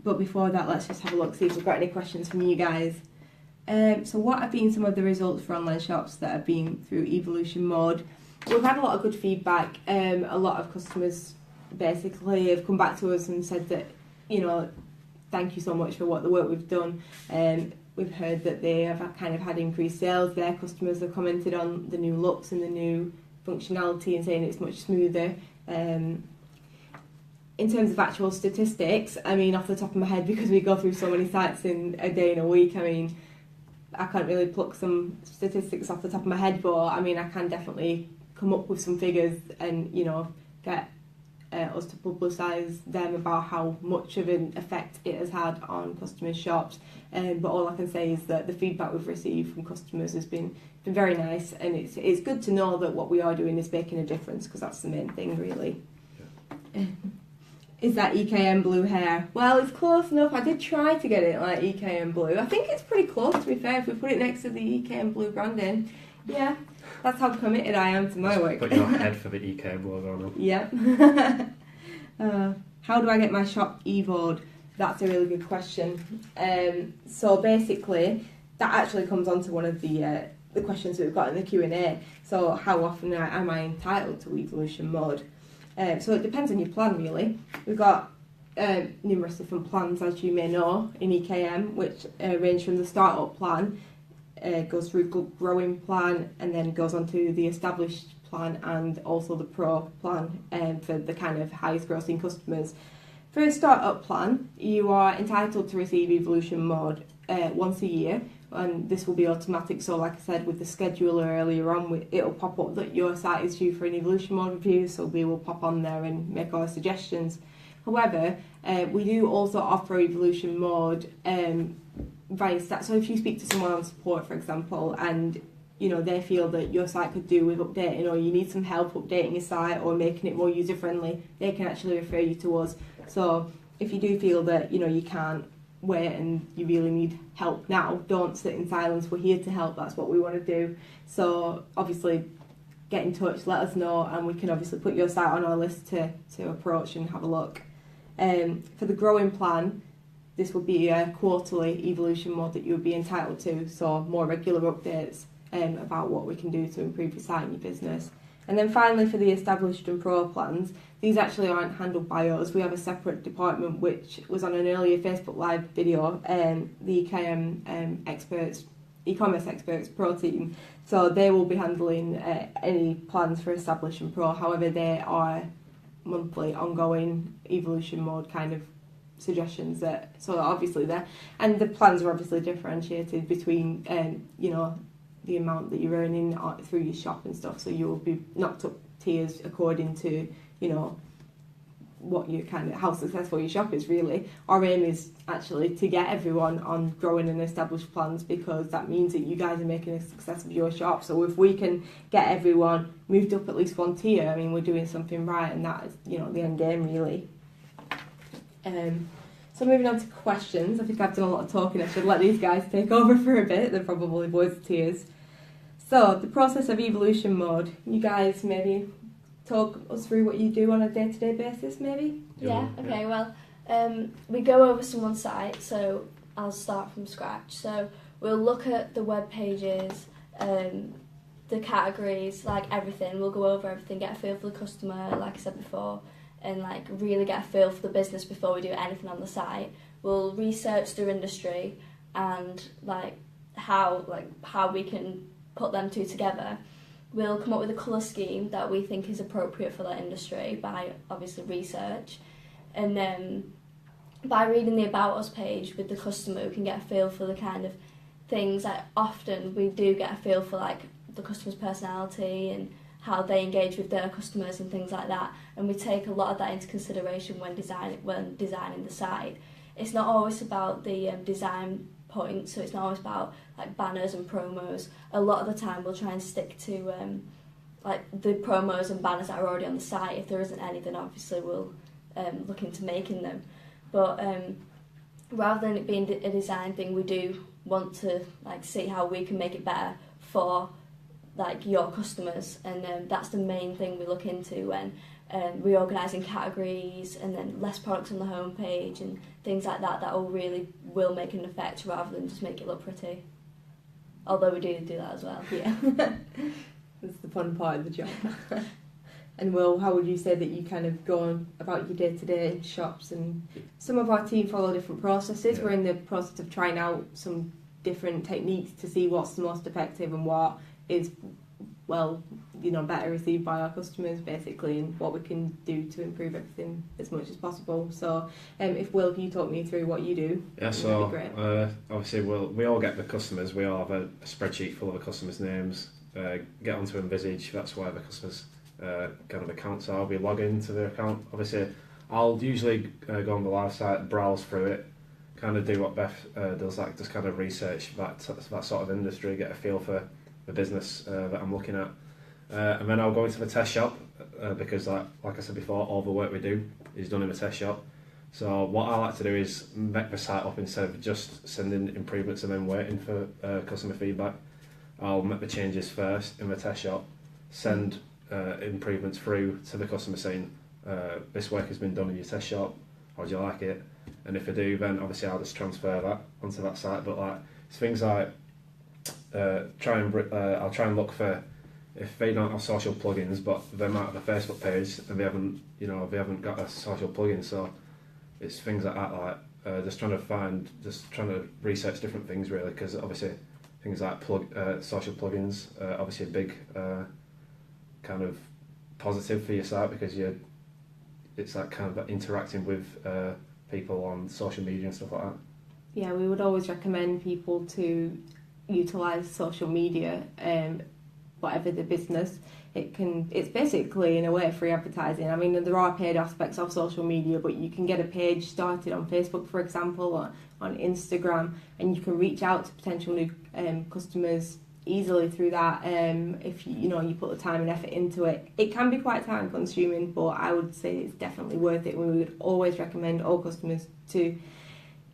but before that let's just have a look, see if we've got any questions from you guys. So what have been some of the results for online shops that have been through Evolution Mode? We've had a lot of good feedback. A lot of customers basically have come back to us and said that, you know, thank you so much for the work we've done. We've heard that they have kind of had increased sales. Their customers have commented on the new looks and the new functionality and saying it's much smoother. In terms of actual statistics, I mean, off the top of my head, because we go through so many sites in a day and a week, I mean, I can't really pluck some statistics off the top of my head, but I mean, I can definitely come up with some figures and, you know, get us to publicise them about how much of an effect it has had on customers' shops. But all I can say is that the feedback we've received from customers has been very nice, and it's good to know that what we are doing is making a difference, because that's the main thing really. Yeah. Is that EKM blue hair? Well, it's close enough. I did try to get it like EKM blue. I think it's pretty close, to be fair, if we put it next to the EKM blue branding. Yeah, that's how committed I am to my work. Put your head for the EKM logo on. Yep. How do I get my shop evoed? That's a really good question. So basically, that actually comes on to one of the questions that we've got in the Q&A. So how often am I entitled to Evolution Mode? So it depends on your plan really. We've got numerous different plans, as you may know, in EKM, which range from the startup plan, goes through growing plan, and then goes on to the established plan and also the pro plan for the kind of highest grossing customers. For a startup plan, you are entitled to receive Evolution Mode once a year, and this will be automatic. So like I said with the scheduler earlier on, it'll pop up that your site is due for an Evolution Mode review, so we will pop on there and make our suggestions. However, we do also offer Evolution Mode via stat. So if you speak to someone on support, for example, and you know they feel that your site could do with updating, or you need some help updating your site or making it more user friendly, they can actually refer you to us. So if you do feel that you know you can't wait and you really need help now, don't sit in silence. We're here to help. That's what we want to do. So obviously get in touch, let us know, and we can obviously put your site on our list to approach and have a look. For the growing plan, this will be a quarterly Evolution Mode that you would be entitled to, so more regular updates about what we can do to improve your site and your business. And then finally, for the established and pro plans, these actually aren't handled by us. We have a separate department which was on an earlier Facebook Live video, the EKM experts, e-commerce experts pro team. So they will be handling any plans for established and pro. However, they are monthly, ongoing Evolution Mode kind of suggestions so obviously there, and the plans are obviously differentiated between you know the amount that you're earning through your shop and stuff, so you will be knocked up tiers according to you know what you kind of how successful your shop is really. Our aim is actually to get everyone on growing and established plans, because that means that you guys are making a success of your shop. So if we can get everyone moved up at least one tier, I mean we're doing something right, and that is you know the end game really. So moving on to questions. I think I've done a lot of talking. I should let these guys take over for a bit. They're probably boys of tears. So, the process of evolution mode. You guys maybe talk us through what you do on a day-to-day basis, maybe? Yeah, okay, well, we go over someone's site, so I'll start from scratch. So we'll look at the web pages, the categories, like everything. We'll go over everything, get a feel for the customer, like I said before, and like really get a feel for the business before we do anything on the site. We'll research their industry and how we can put them two together. We'll come up with a colour scheme that we think is appropriate for that industry by obviously research, and then by reading the About Us page with the customer, we can get a feel for the kind of things that often we do get a feel for, like the customer's personality and how they engage with their customers and things like that. And we take a lot of that into consideration when designing the site. It's not always about the design point, so it's not always about like banners and promos. A lot of the time, we'll try and stick to like the promos and banners that are already on the site. If there isn't any, then obviously we'll look into making them. But rather than it being a design thing, we do want to like see how we can make it better for like your customers, and that's the main thing we look into when reorganising categories and then less products on the homepage and things like that. That will make an effect rather than just make it look pretty. Although we do that as well. Yeah, that's the fun part of the job. And Will, how would you say that you kind of go on about your day-to-day shops? And some of our team follow different processes. Yeah. We're in the process of trying out some different techniques to see what's the most effective and what is, well, better received by our customers, basically, and what we can do to improve everything as much as possible. So, if you talk me through what you do, Yeah, that'd be great. Obviously we all get the customers. We all have a spreadsheet full of the customers' names. Get onto Envisage. That's where the customers' kind of accounts are. We log into their account. Obviously, I'll usually go on the live site, browse through it, kind of do what Beth does, like just kind of research that sort of industry, get a feel for the business that I'm looking at, and then I'll go into the test shop because, like I said before, all the work we do is done in the test shop. So what I like to do is make the site up instead of just sending improvements and then waiting for customer feedback. I'll make the changes first in the test shop, send improvements through to the customer saying this work has been done in your test shop, how do you like it? And if I do, then obviously I'll just transfer that onto that site. But like it's things like I'll try and look for if they don't have social plugins, but they might have a Facebook page and they haven't got a social plugin. So it's things like that, like just trying to research different things really, because obviously things like social plugins obviously a big kind of positive for your site, because it's like kind of interacting with people on social media and stuff like that. Yeah, we would always recommend people to utilise social media, whatever the business. It's basically in a way free advertising. I mean, there are paid aspects of social media, but you can get a page started on Facebook, for example, or on Instagram, and you can reach out to potential new customers easily through that. If you put the time and effort into it, it can be quite time consuming, but I would say it's definitely worth it. We would always recommend all customers to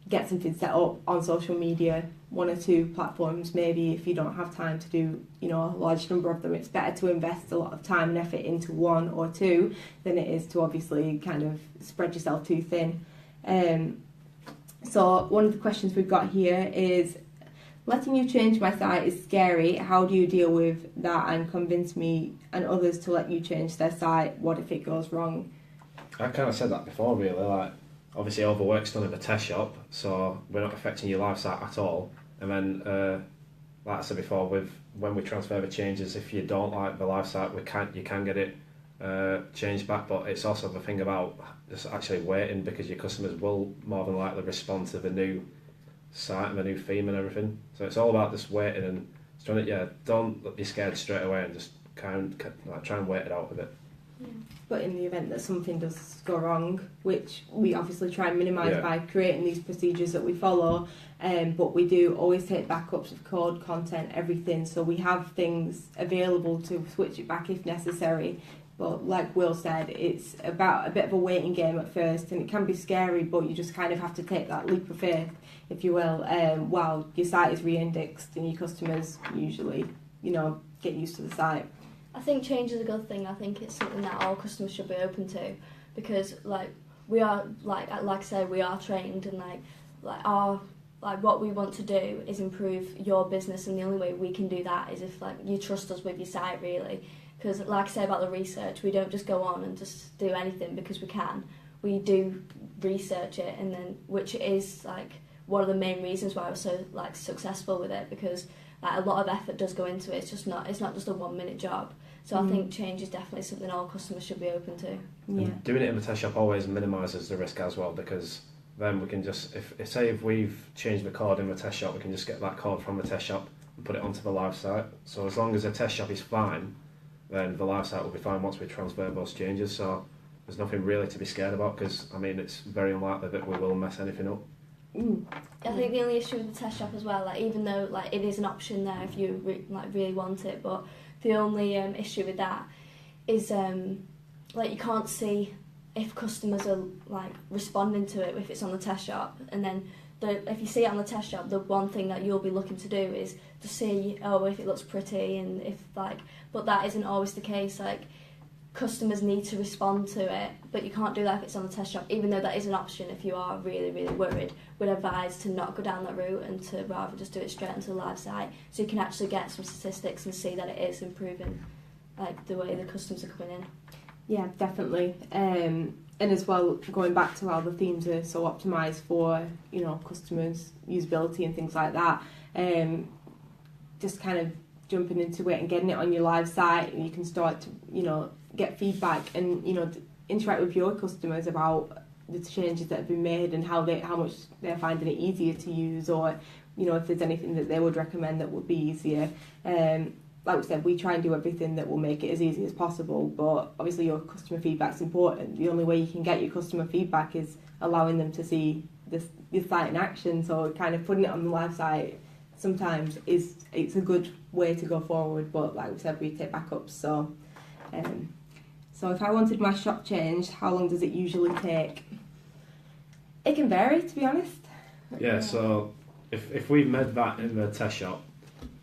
get something set up on social media, 1 or 2 platforms maybe. If you don't have time to do a large number of them, it's better to invest a lot of time and effort into 1 or 2 than it is to obviously kind of spread yourself too thin. So one of the questions we've got here is, letting you change my site is scary. How do you deal with that and convince me and others to let you change their site? What if it goes wrong? I kind of said that before really, like obviously all the work's done in the test shop, so we're not affecting your live site at all. And then like I said before, when we transfer the changes, if you don't like the live site, you can get it changed back. But it's also the thing about just actually waiting, because your customers will more than likely respond to the new site and the new theme and everything. So it's all about just waiting and trying to, don't be scared straight away, and just kind of try and wait it out a bit. Yeah. But in the event that something does go wrong, which we obviously try and minimise by creating these procedures that we follow, but we do always take backups of code, content, everything, so we have things available to switch it back if necessary. But like Will said, it's about a bit of a waiting game at first, and it can be scary, but you just kind of have to take that leap of faith, if you will, while your site is re-indexed and your customers usually get used to the site. I think change is a good thing. I think it's something that all customers should be open to, because we are like I say, we are trained, and what we want to do is improve your business, and the only way we can do that is if you trust us with your site, really. Because like I say about the research, we don't just go on and just do anything because we can. We do research it, and then which is one of the main reasons why I was so successful with it, because a lot of effort does go into it. It's not just a 1 minute job. So I think change is definitely something all customers should be open to. Yeah. And doing it in the test shop always minimises the risk as well, because then we can just, if we've changed the code in the test shop, we can just get that code from the test shop and put it onto the live site. So as long as the test shop is fine, then the live site will be fine once we transfer those changes. So there's nothing really to be scared about, because it's very unlikely that we will mess anything up. I think the only issue with the test shop as well, even though it is an option there if you really want it, but the only issue with that is you can't see if customers are responding to it if it's on the test shop, and then if you see it on the test shop, the one thing that you'll be looking to do is to see if it looks pretty, and if but that isn't always the case. Customers need to respond to it, but you can't do that if it's on the test shop, even though that is an option. If you are really, really worried, we'd advise to not go down that route and to rather just do it straight onto the live site, so you can actually get some statistics and see that it is improving the way the customers are coming in. Yeah, definitely. And as well, going back to how the themes are so optimised for customers' usability and things like that, just kind of jumping into it and getting it on your live site, and you can start to get feedback and interact with your customers about the changes that have been made and how much they're finding it easier to use, or if there's anything that they would recommend that would be easier. Like we said, we try and do everything that will make it as easy as possible, but obviously your customer feedback's important. The only way you can get your customer feedback is allowing them to see your site in action. So kind of putting it on the live site sometimes it's a good way to go forward, but like we said, we take backups. So if I wanted my shop changed, how long does it usually take? It can vary, to be honest. Yeah, so if we made that in the test shop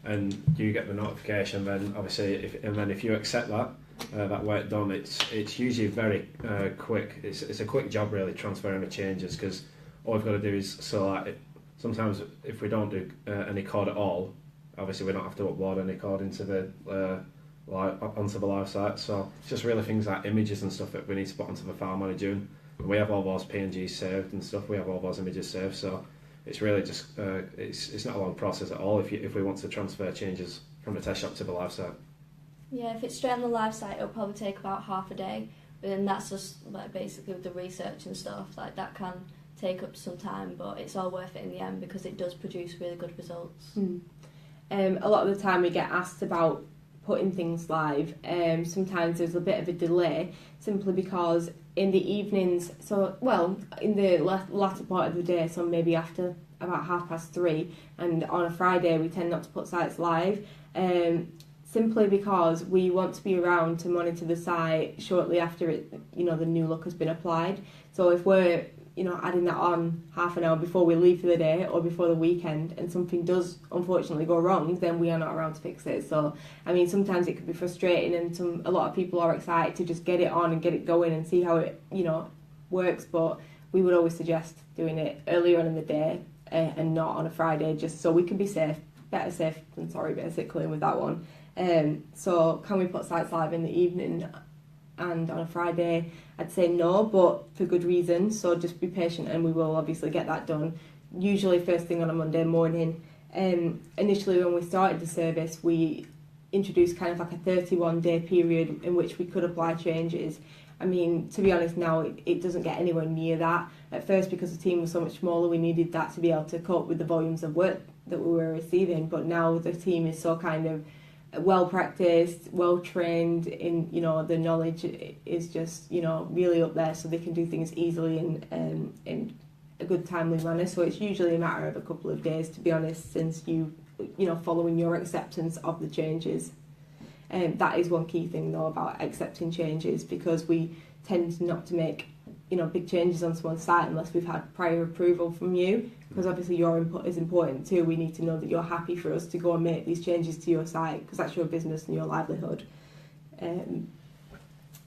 and you get the notification, then obviously if you accept that work done, it's usually very quick. It's a quick job really, transferring the changes, because all we've got to do is sometimes if we don't do any code at all, obviously we don't have to upload any code into the onto the live site. So it's just really things like images and stuff that we need to put onto the file manager, and we have all those PNGs saved and stuff. We have all those images saved, so it's really just it's not a long process at all if we want to transfer changes from the test shop to the live site. Yeah, if it's straight on the live site, it'll probably take about half a day, but then that's just basically with the research and stuff that can take up some time, but it's all worth it in the end because it does produce really good results. A lot of the time we get asked about putting things live. Sometimes there's a bit of a delay simply because in the evenings, in the latter part of the day, so maybe after about 3:30, and on a Friday we tend not to put sites live, simply because we want to be around to monitor the site shortly after it, the new look has been applied. So if we're adding that on half an hour before we leave for the day or before the weekend, and something does unfortunately go wrong, then we are not around to fix it. So, sometimes it can be frustrating, and a lot of people are excited to just get it on and get it going and see how it, works. But we would always suggest doing it earlier on in the day and not on a Friday, just so we can be safe. Better safe than sorry, basically, with that one. So, can we put sites live in the evening and on a Friday? I'd say no, but for good reason, so just be patient and we will obviously get that done, usually first thing on a Monday morning. Initially when we started the service, we introduced kind of like a 31-day period in which we could apply changes. To be honest, now it doesn't get anywhere near that. At first, because the team was so much smaller, we needed that to be able to cope with the volumes of work that we were receiving, but now the team is so kind of well practiced, well trained in, the knowledge is just, really up there, so they can do things easily and in a good timely manner. So it's usually a matter of a couple of days, to be honest, since following your acceptance of the changes. That is one key thing though about accepting changes, because we tend not to make big changes on someone's site unless we've had prior approval from you, because obviously your input is important too. We need to know that you're happy for us to go and make these changes to your site, because that's your business and your livelihood.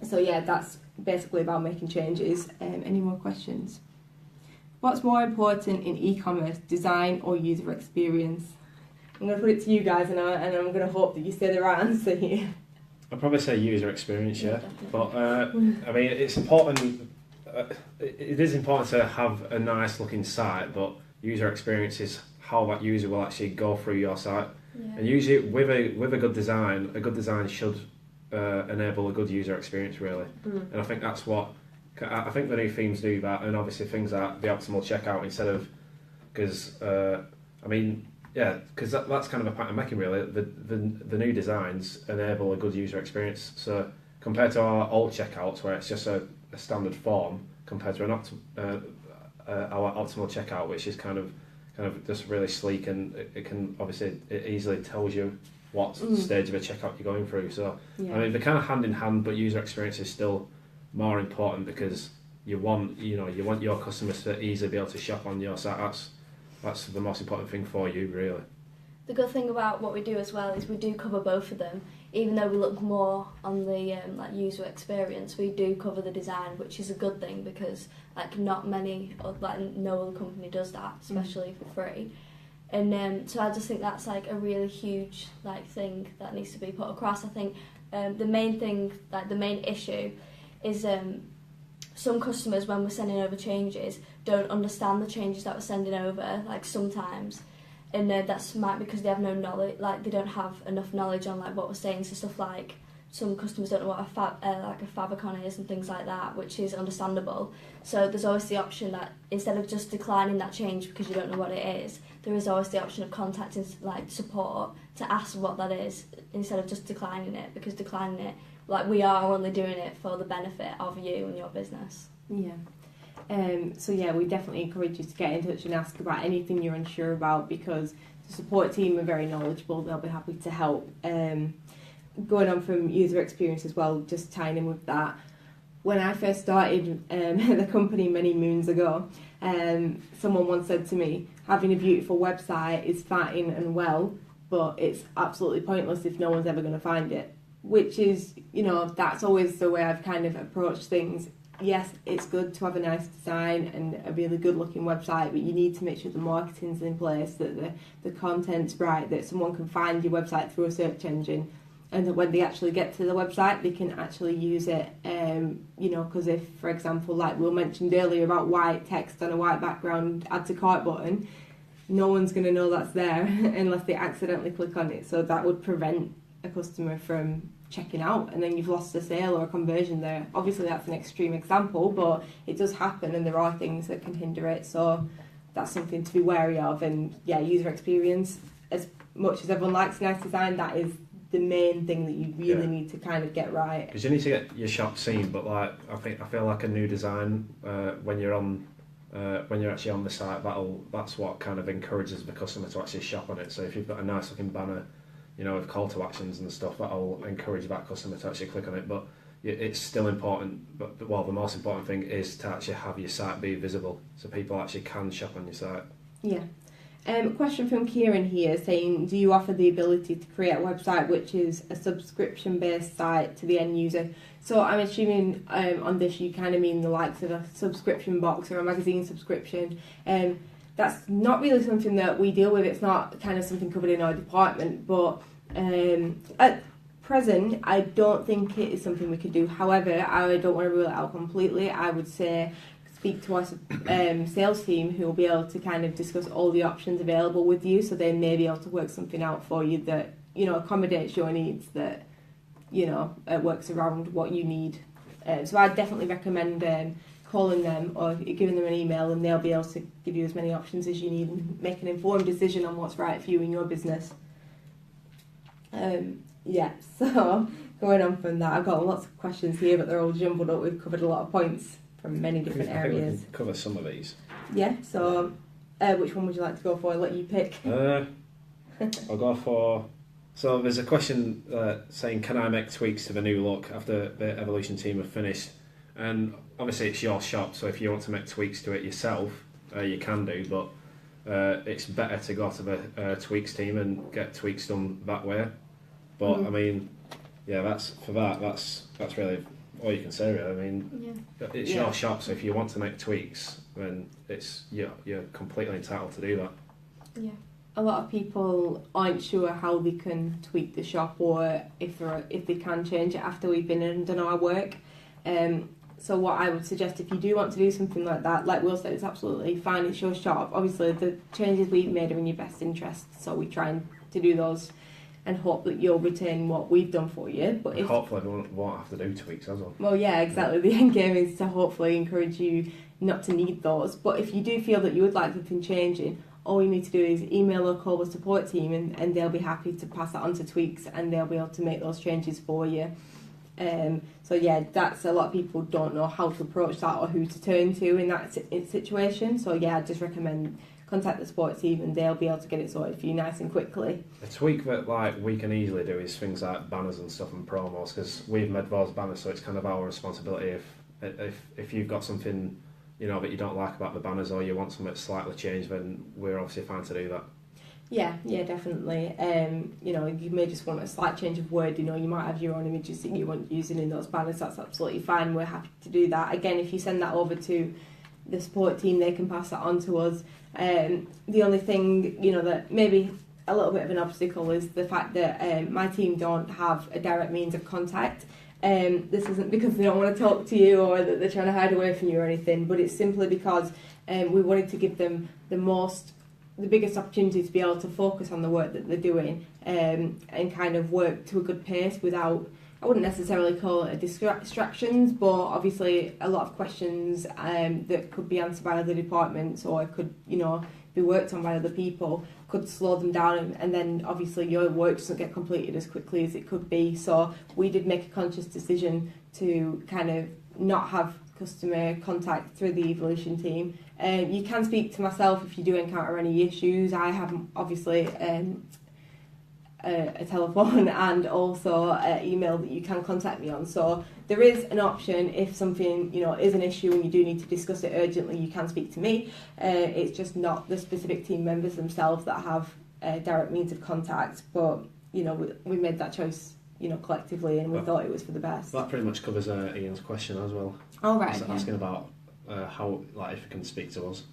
So yeah, that's basically about making changes. Any more questions? What's more important in e-commerce, design or user experience? I'm going to put it to you guys, and I'm going to hope that you say the right answer here. I'd probably say user experience, yeah. Definitely. But I mean, it's important. It is important to have a nice looking site, but user experience is how that user will actually go through your site. Yeah. And usually, with a good design should enable a good user experience, really. And I think that's what I think the new themes do that, and obviously things like the optimal checkout instead of because I mean. Yeah, because that's kind of a point I'm making, really. The new designs enable a good user experience. So compared to our old checkouts, where it's just a standard form, compared to our optimal checkout, which is kind of just really sleek, and it easily tells you what stage of a checkout you're going through. So Yeah. I mean, they're kind of hand in hand, but user experience is still more important because you want your customers to easily be able to shop on your site. That's the most important thing for you, really. The good thing about what we do as well is we do cover both of them. Even though we look more on the user experience, we do cover the design, which is a good thing because not many, no other company does that, especially for free. And so I just think that's a really huge thing that needs to be put across. I think the main thing, the main issue, is some customers, when we're sending over changes, don't understand the changes that we're sending over, sometimes, and that's might be because they have no knowledge, they don't have enough knowledge on what we're saying. So stuff like some customers don't know what a favicon is and things like that, which is understandable. So there's always the option that instead of just declining that change because you don't know what it is, there is always the option of contacting support to ask what that is instead of just declining it, because declining it, we are only doing it for the benefit of you and your business. Yeah. So yeah, we definitely encourage you to get in touch and ask about anything you're unsure about, because the support team are very knowledgeable. They'll be happy to help. Going on from user experience as well, just tying in with that. When I first started the company many moons ago, someone once said to me, having a beautiful website is fine and well, but it's absolutely pointless if no one's ever going to find it. Which is, that's always the way I've kind of approached things. Yes, it's good to have a nice design and a really good looking website, but you need to make sure the marketing's in place, that the content's right, that someone can find your website through a search engine, and that when they actually get to the website, they can actually use it. Because if, for example, we mentioned earlier about white text on a white background, add to cart button, no one's going to know that's there unless they accidentally click on it. So that would prevent a customer from checking out, and then you've lost a sale or a conversion there. Obviously that's an extreme example, but it does happen, and there are things that can hinder it, so that's something to be wary of. And yeah, user experience, as much as everyone likes nice design, that is the main thing that you really need to kind of get right, because you need to get your shop seen. But I feel like a new design when you're actually on the site, that's what kind of encourages the customer to actually shop on it. So if you've got a nice looking banner, with call to actions and stuff, that'll encourage that customer to actually click on it. But it's still important, but the most important thing is to actually have your site be visible so people actually can shop on your site. Yeah. Question from Kieran here saying, do you offer the ability to create a website which is a subscription-based site to the end user? So I'm assuming on this you kind of mean the likes of a subscription box or a magazine subscription. That's not really something that we deal with. It's not kind of something covered in our department, but at present I don't think it is something we could do. However, I don't want to rule it out completely. I would say speak to our sales team, who will be able to kind of discuss all the options available with you, so they may be able to work something out for you that accommodates your needs, that works around what you need. So I'd definitely recommend calling them or giving them an email, and they'll be able to give you as many options as you need and make an informed decision on what's right for you and your business. So going on from that, I've got lots of questions here, but they're all jumbled up. We've covered a lot of points from many different areas. I think we can cover some of these. Yeah, so which one would you like to go for? I'll let you pick. I'll go for... So there's a question saying, can I make tweaks to the new look after the Evolution team have finished And obviously it's your shop, so if you want to make tweaks to it yourself, you can do, but it's better to go to the tweaks team and get tweaks done that way. But I mean, yeah, that's really all you can say, really. I mean, it's your shop, so if you want to make tweaks, then you're completely entitled to do that. Yeah. A lot of people aren't sure how they can tweak the shop, or if they can change it after we've been in and done our work. So what I would suggest, if you do want to do something like that, like Will said, it's absolutely fine, it's your shop. Obviously the changes we've made are in your best interest, so we try to do those and hope that you'll retain what we've done for you. But hopefully everyone won't have to do tweaks as well. Well, yeah, exactly. The end game is to hopefully encourage you not to need those. But if you do feel that you would like something changing, all you need to do is email or call the support team, and they'll be happy to pass that on to Tweaks, and they'll be able to make those changes for you. So yeah, that's a lot of people don't know how to approach that or who to turn to in that situation. So yeah, I just recommend contact the support team, and they'll be able to get it sorted for you nice and quickly. A tweak that we can easily do is things like banners and stuff and promos, because we've made those banners, so it's kind of our responsibility. If you've got something that you don't like about the banners, or you want something slightly changed, then we're obviously fine to do that. Yeah, definitely. You may just want a slight change of word. You might have your own images that you want using in those banners. That's absolutely fine. We're happy to do that. Again, if you send that over to the support team, they can pass that on to us. The only thing, that maybe a little bit of an obstacle is the fact that my team don't have a direct means of contact. This isn't because they don't want to talk to you or that they're trying to hide away from you or anything, but it's simply because we wanted to give them the biggest opportunity to be able to focus on the work that they're doing, and kind of work to a good pace without, I wouldn't necessarily call it distractions, but obviously a lot of questions that could be answered by other departments, or could be worked on by other people, could slow them down, and then obviously your work doesn't get completed as quickly as it could be. So we did make a conscious decision to kind of not have customer contact through the Evolution team. You can speak to myself if you do encounter any issues. I have obviously a telephone and also an email that you can contact me on. So there is an option if something is an issue and you do need to discuss it urgently, you can speak to me. It's just not the specific team members themselves that have direct means of contact. But we made that choice collectively, and we thought it was for the best. That pretty much covers Ian's question as well. Oh, right. Okay. Asking about how, if you can speak to us.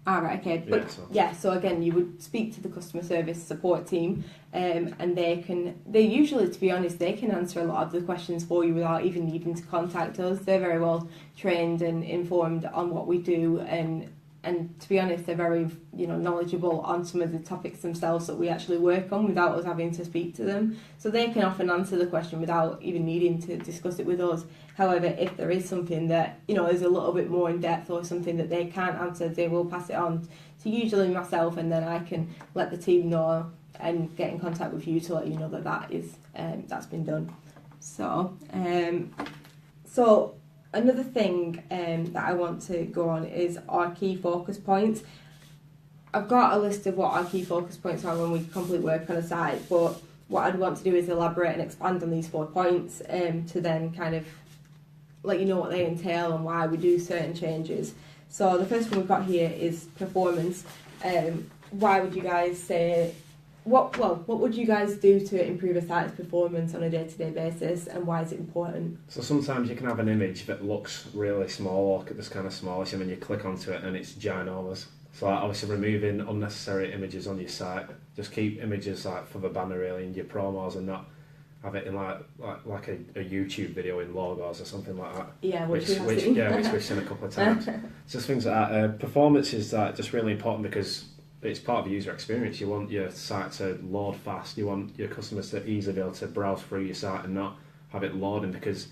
Right, okay. But so again, you would speak to the customer service support team, and they usually, to be honest, they can answer a lot of the questions for you without even needing to contact us. They're very well trained and informed on what we do, and to be honest, they're very knowledgeable on some of the topics themselves that we actually work on without us having to speak to them. So they can often answer the question without even needing to discuss it with us. However, if there is something that is a little bit more in depth, or something that they can't answer, they will pass it on to usually myself, and then I can let the team know and get in contact with you to let you know that is that's been done. So another thing that I want to go on is our key focus points. I've got a list of what our key focus points are when we complete work on a site, but what I'd want to do is elaborate and expand on these 4 points to then kind of let you know what they entail and why we do certain changes. So the first one we've got here is performance. Why would you guys say, what would you guys do to improve a site's performance on a day-to-day basis, and why is it important? So sometimes you can have an image that looks really small, or just kind of smallish, and then you click onto it and it's ginormous. So obviously removing unnecessary images on your site. Just keep images for the banner really in your promos, and not have it in like a YouTube video in logos or something like that. Yeah, which we've seen a couple of times. It's just things like that. Performance is just really important because it's part of the user experience. You want your site to load fast. You want your customers to easily be able to browse through your site and not have it loading, because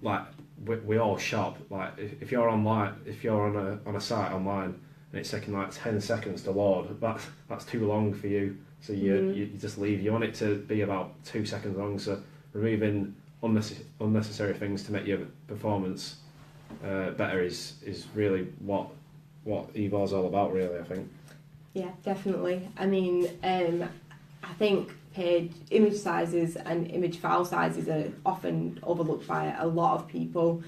we all shop. If you're online, if you're on a site online and it's taking 10 seconds to load, that's too long for you. So you just leave. You want it to be about 2 seconds long. So removing unnecessary things to make your performance better is really what Evo's all about, really, I think. Yeah, definitely. I mean, I think image sizes and image file sizes are often overlooked by a lot of people.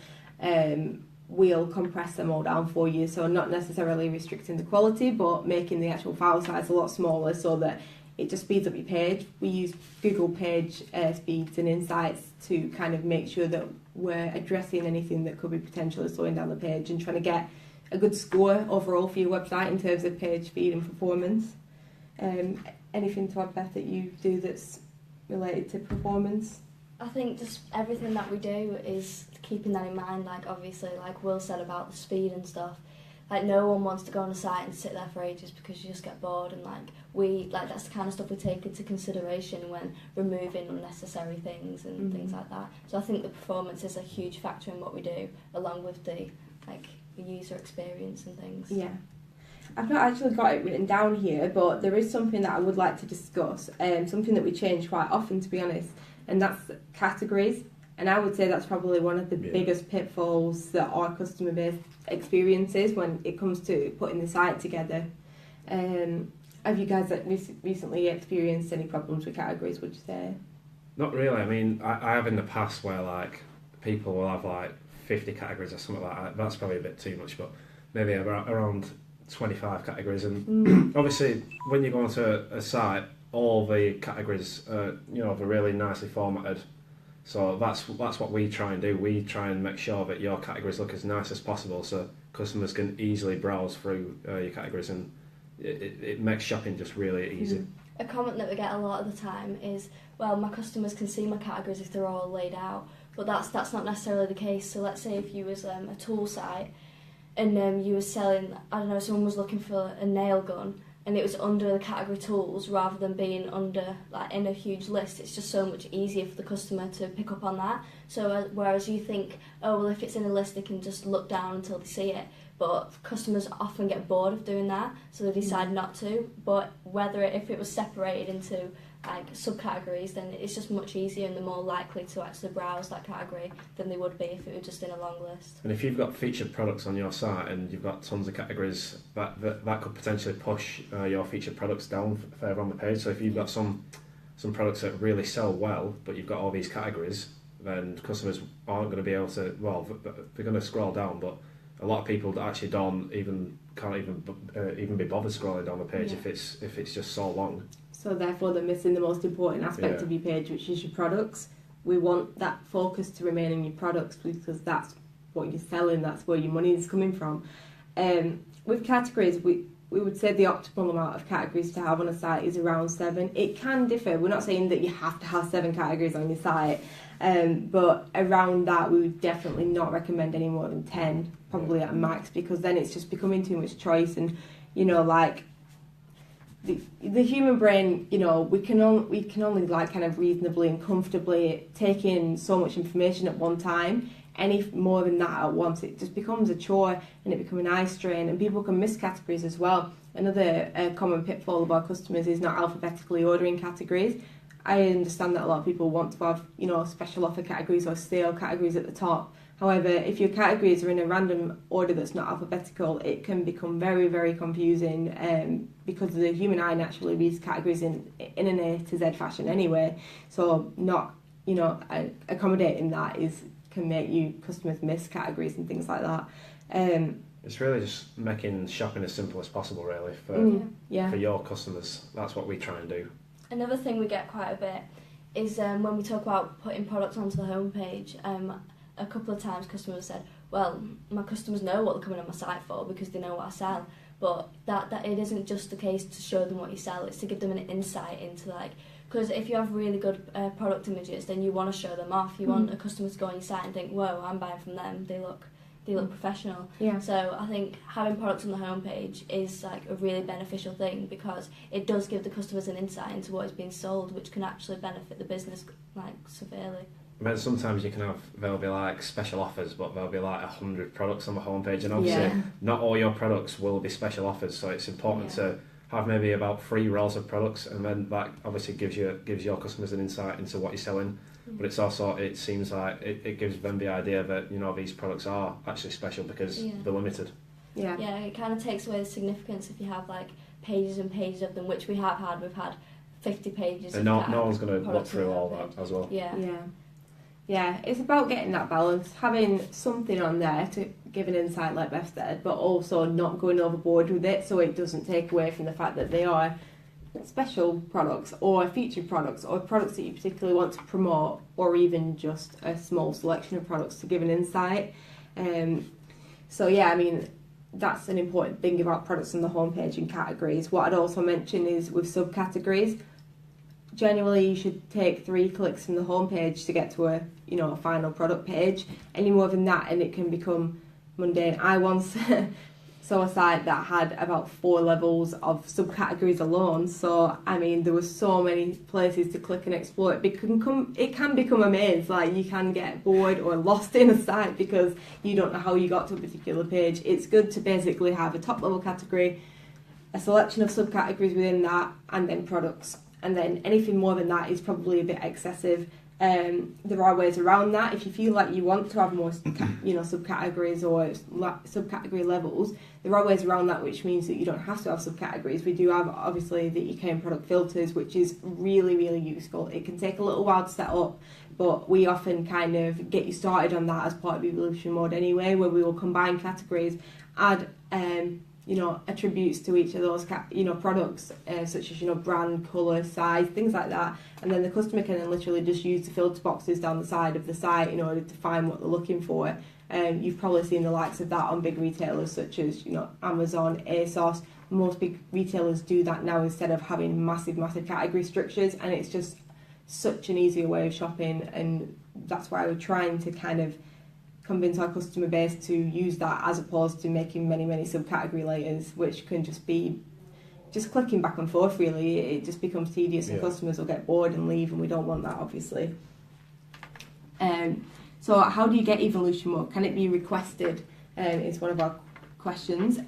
We'll compress them all down for you, so not necessarily restricting the quality, but making the actual file size a lot smaller so that it just speeds up your page. We use Google Page Speeds and Insights to kind of make sure that we're addressing anything that could be potentially slowing down the page and trying to get a good score overall for your website in terms of page speed and performance. Anything to add, Beth, that you do that's related to performance? I think just everything that we do is keeping that in mind. Like, obviously, like Will said about the speed and stuff, like no one wants to go on a site and sit there for ages because you just get bored, and that's the kind of stuff we take into consideration when removing unnecessary things and things like that. So I think the performance is a huge factor in what we do, along with the user experience and things. Yeah. I've not actually got it written down here, but there is something that I would like to discuss, something that we change quite often, to be honest, and that's categories. And I would say that's probably one of the biggest pitfalls that our customer base experiences when it comes to putting the site together. Have you guys recently experienced any problems with categories, would you say? Not really. I mean, I have in the past where like people will have like 50 categories or something like that. That's probably a bit too much, but maybe around 25 categories. And obviously, when you go onto a site, all the categories are really nicely formatted. So that's what we try and do. We try and make sure that your categories look as nice as possible, so customers can easily browse through your categories, and it makes shopping just really easy. A comment that we get a lot of the time is, well, my customers can see my categories if they're all laid out, but that's not necessarily the case. So let's say if you was a tool site and you were selling, I don't know, someone was looking for a nail gun, and it was under the category tools rather than being under in a huge list. It's just so much easier for the customer to pick up on that. So whereas you think, oh well, if it's in a list they can just look down until they see it, but customers often get bored of doing that, so they decide not to. But if it was separated into subcategories, then it's just much easier, and they're more likely to actually browse that category than they would be if it were just in a long list. And if you've got featured products on your site and you've got tons of categories, that could potentially push your featured products down further on the page. So if you've got some products that really sell well, but you've got all these categories, then customers aren't going to be able to. Well, they're going to scroll down, but a lot of people actually can't even be bothered scrolling down the page if it's just so long. So therefore they're missing the most important aspect of your page, which is your products. We want that focus to remain on your products because that's what you're selling, that's where your money is coming from. With categories, we would say the optimal amount of categories to have on a site is around 7. It can differ. We're not saying that you have to have 7 categories on your site, but around that we would definitely not recommend any more than 10, probably at a max, because then it's just becoming too much choice. And the human brain, we can only kind of reasonably and comfortably take in so much information at one time. Any more than that at once, it just becomes a chore and it becomes an eye strain, and people can miss categories as well. Another common pitfall of our customers is not alphabetically ordering categories. I understand that a lot of people want to have, special offer categories or sale categories at the top. However, if your categories are in a random order that's not alphabetical, it can become very, very confusing because the human eye naturally reads categories in an A to Z fashion anyway. So not, accommodating that can make you customers miss categories and things like that. It's really just making shopping as simple as possible, really, for your customers. That's what we try and do. Another thing we get quite a bit is when we talk about putting products onto the homepage. A couple of times customers said, well, my customers know what they're coming on my site for because they know what I sell, but that it isn't just the case to show them what you sell, it's to give them an insight into because if you have really good product images, then you want to show them off. You want a customer to go on your site and think, whoa, I'm buying from them, they look professional. Yeah. So I think having products on the homepage is a really beneficial thing because it does give the customers an insight into what is being sold, which can actually benefit the business severely. I mean, sometimes there'll be special offers, but there'll be 100 products on the homepage, and obviously not all your products will be special offers. So it's important to have maybe about 3 rows of products, and then that obviously gives your customers an insight into what you're selling. But it's also, it seems like it gives them the idea that these products are actually special because they're limited. Yeah, it kind of takes away the significance if you have pages and pages of them, which we have had. We've had 50 pages. And of no one's going to look products through on all that that as well. Yeah. Yeah, it's about getting that balance, having something on there to give an insight, like Beth said, but also not going overboard with it, so it doesn't take away from the fact that they are special products or featured products or products that you particularly want to promote, or even just a small selection of products to give an insight. So yeah, I mean, that's an important thing about products on the homepage and categories. What I'd also mention is with subcategories, generally you should take 3 clicks from the homepage to get to a final product page. Any more than that and it can become mundane. I once saw a site that had about 4 levels of subcategories alone, so I mean there were so many places to click and explore. It can become a maze, like you can get bored or lost in a site because you don't know how you got to a particular page. It's good to basically have a top level category, a selection of subcategories within that, and then products. And then anything more than that is probably a bit excessive. There are ways around that. If you feel like you want to have more, subcategories or subcategory levels, there are ways around that, which means that you don't have to have subcategories. We do have, obviously, the EKM product filters, which is really, really useful. It can take a little while to set up, but we often kind of get you started on that as part of Evolution Mode anyway, where we will combine categories, add attributes to each of those products, such as brand, colour, size, things like that, and then the customer can then literally just use the filter boxes down the side of the site in order to find what they're looking for. You've probably seen the likes of that on big retailers such as Amazon, ASOS. Most big retailers do that now instead of having massive category structures, and it's just such an easier way of shopping, and that's why we're trying to kind of convince our customer base to use that as opposed to making many subcategory layers, which can just be clicking back and forth. Really, it just becomes tedious and customers will get bored and leave, and we don't want that, obviously. So how do you get Evolution Mode? Can it be requested? Is one of our questions.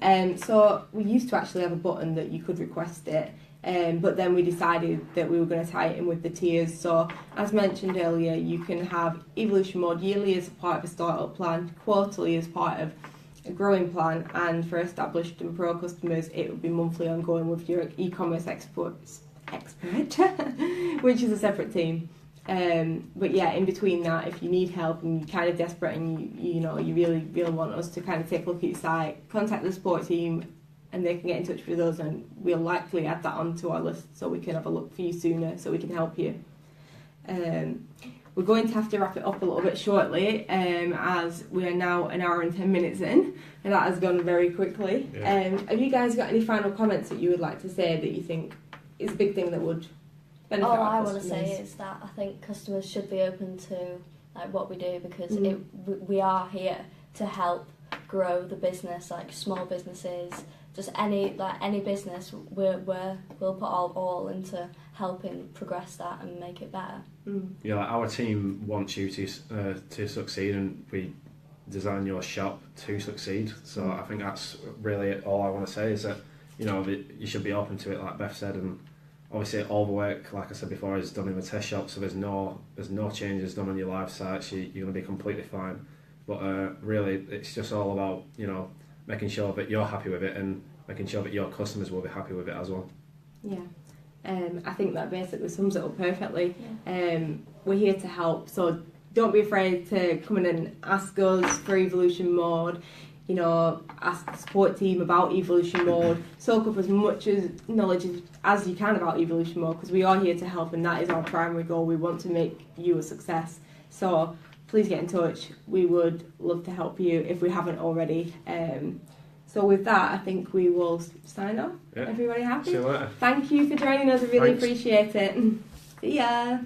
So we used to actually have a button that you could request it, but then we decided that we were going to tie it in with the tiers. So as mentioned earlier, you can have Evolution Mode yearly as part of a startup plan, quarterly as part of a growing plan, and for established and pro customers it would be monthly ongoing with your e-commerce expert, which is a separate team. But yeah, in between that, if you need help and you're kind of desperate and you really want us to kind of take a look at your site, contact the support team and they can get in touch with us, and we'll likely add that onto our list so we can have a look for you sooner, so we can help you. We're going to have to wrap it up a little bit shortly, as we are now an hour and 10 minutes in, and that has gone very quickly. Yeah. Have you guys got any final comments that you would like to say that you think is a big thing that would benefit All our I want to customers? say is that I think customers should be open to what we do, because we are here to help grow the business, like small businesses, just any business. We'll put all into helping progress that and make it better. Yeah, like our team wants you to succeed, and we design your shop to succeed. So I think that's really all I want to say, is that you should be open to it, like Beth said, and obviously all the work, like I said before, is done in the test shop. So there's no changes done on your live sites. You're going to be completely fine. But really, it's just all about making sure that you're happy with it and making sure that your customers will be happy with it as well. Yeah. I think that basically sums it up perfectly. Yeah. We're here to help, so don't be afraid to come in and ask us for Evolution Mode. Ask the support team about Evolution Mode. Soak up as much knowledge as you can about Evolution Mode, because we are here to help, and that is our primary goal. We want to make you a success. So please get in touch. We would love to help you if we haven't already. So with that, I think we will sign off. Yeah. Everybody happy? See you later. Thank you for joining us. I really Thanks. appreciate it. See ya.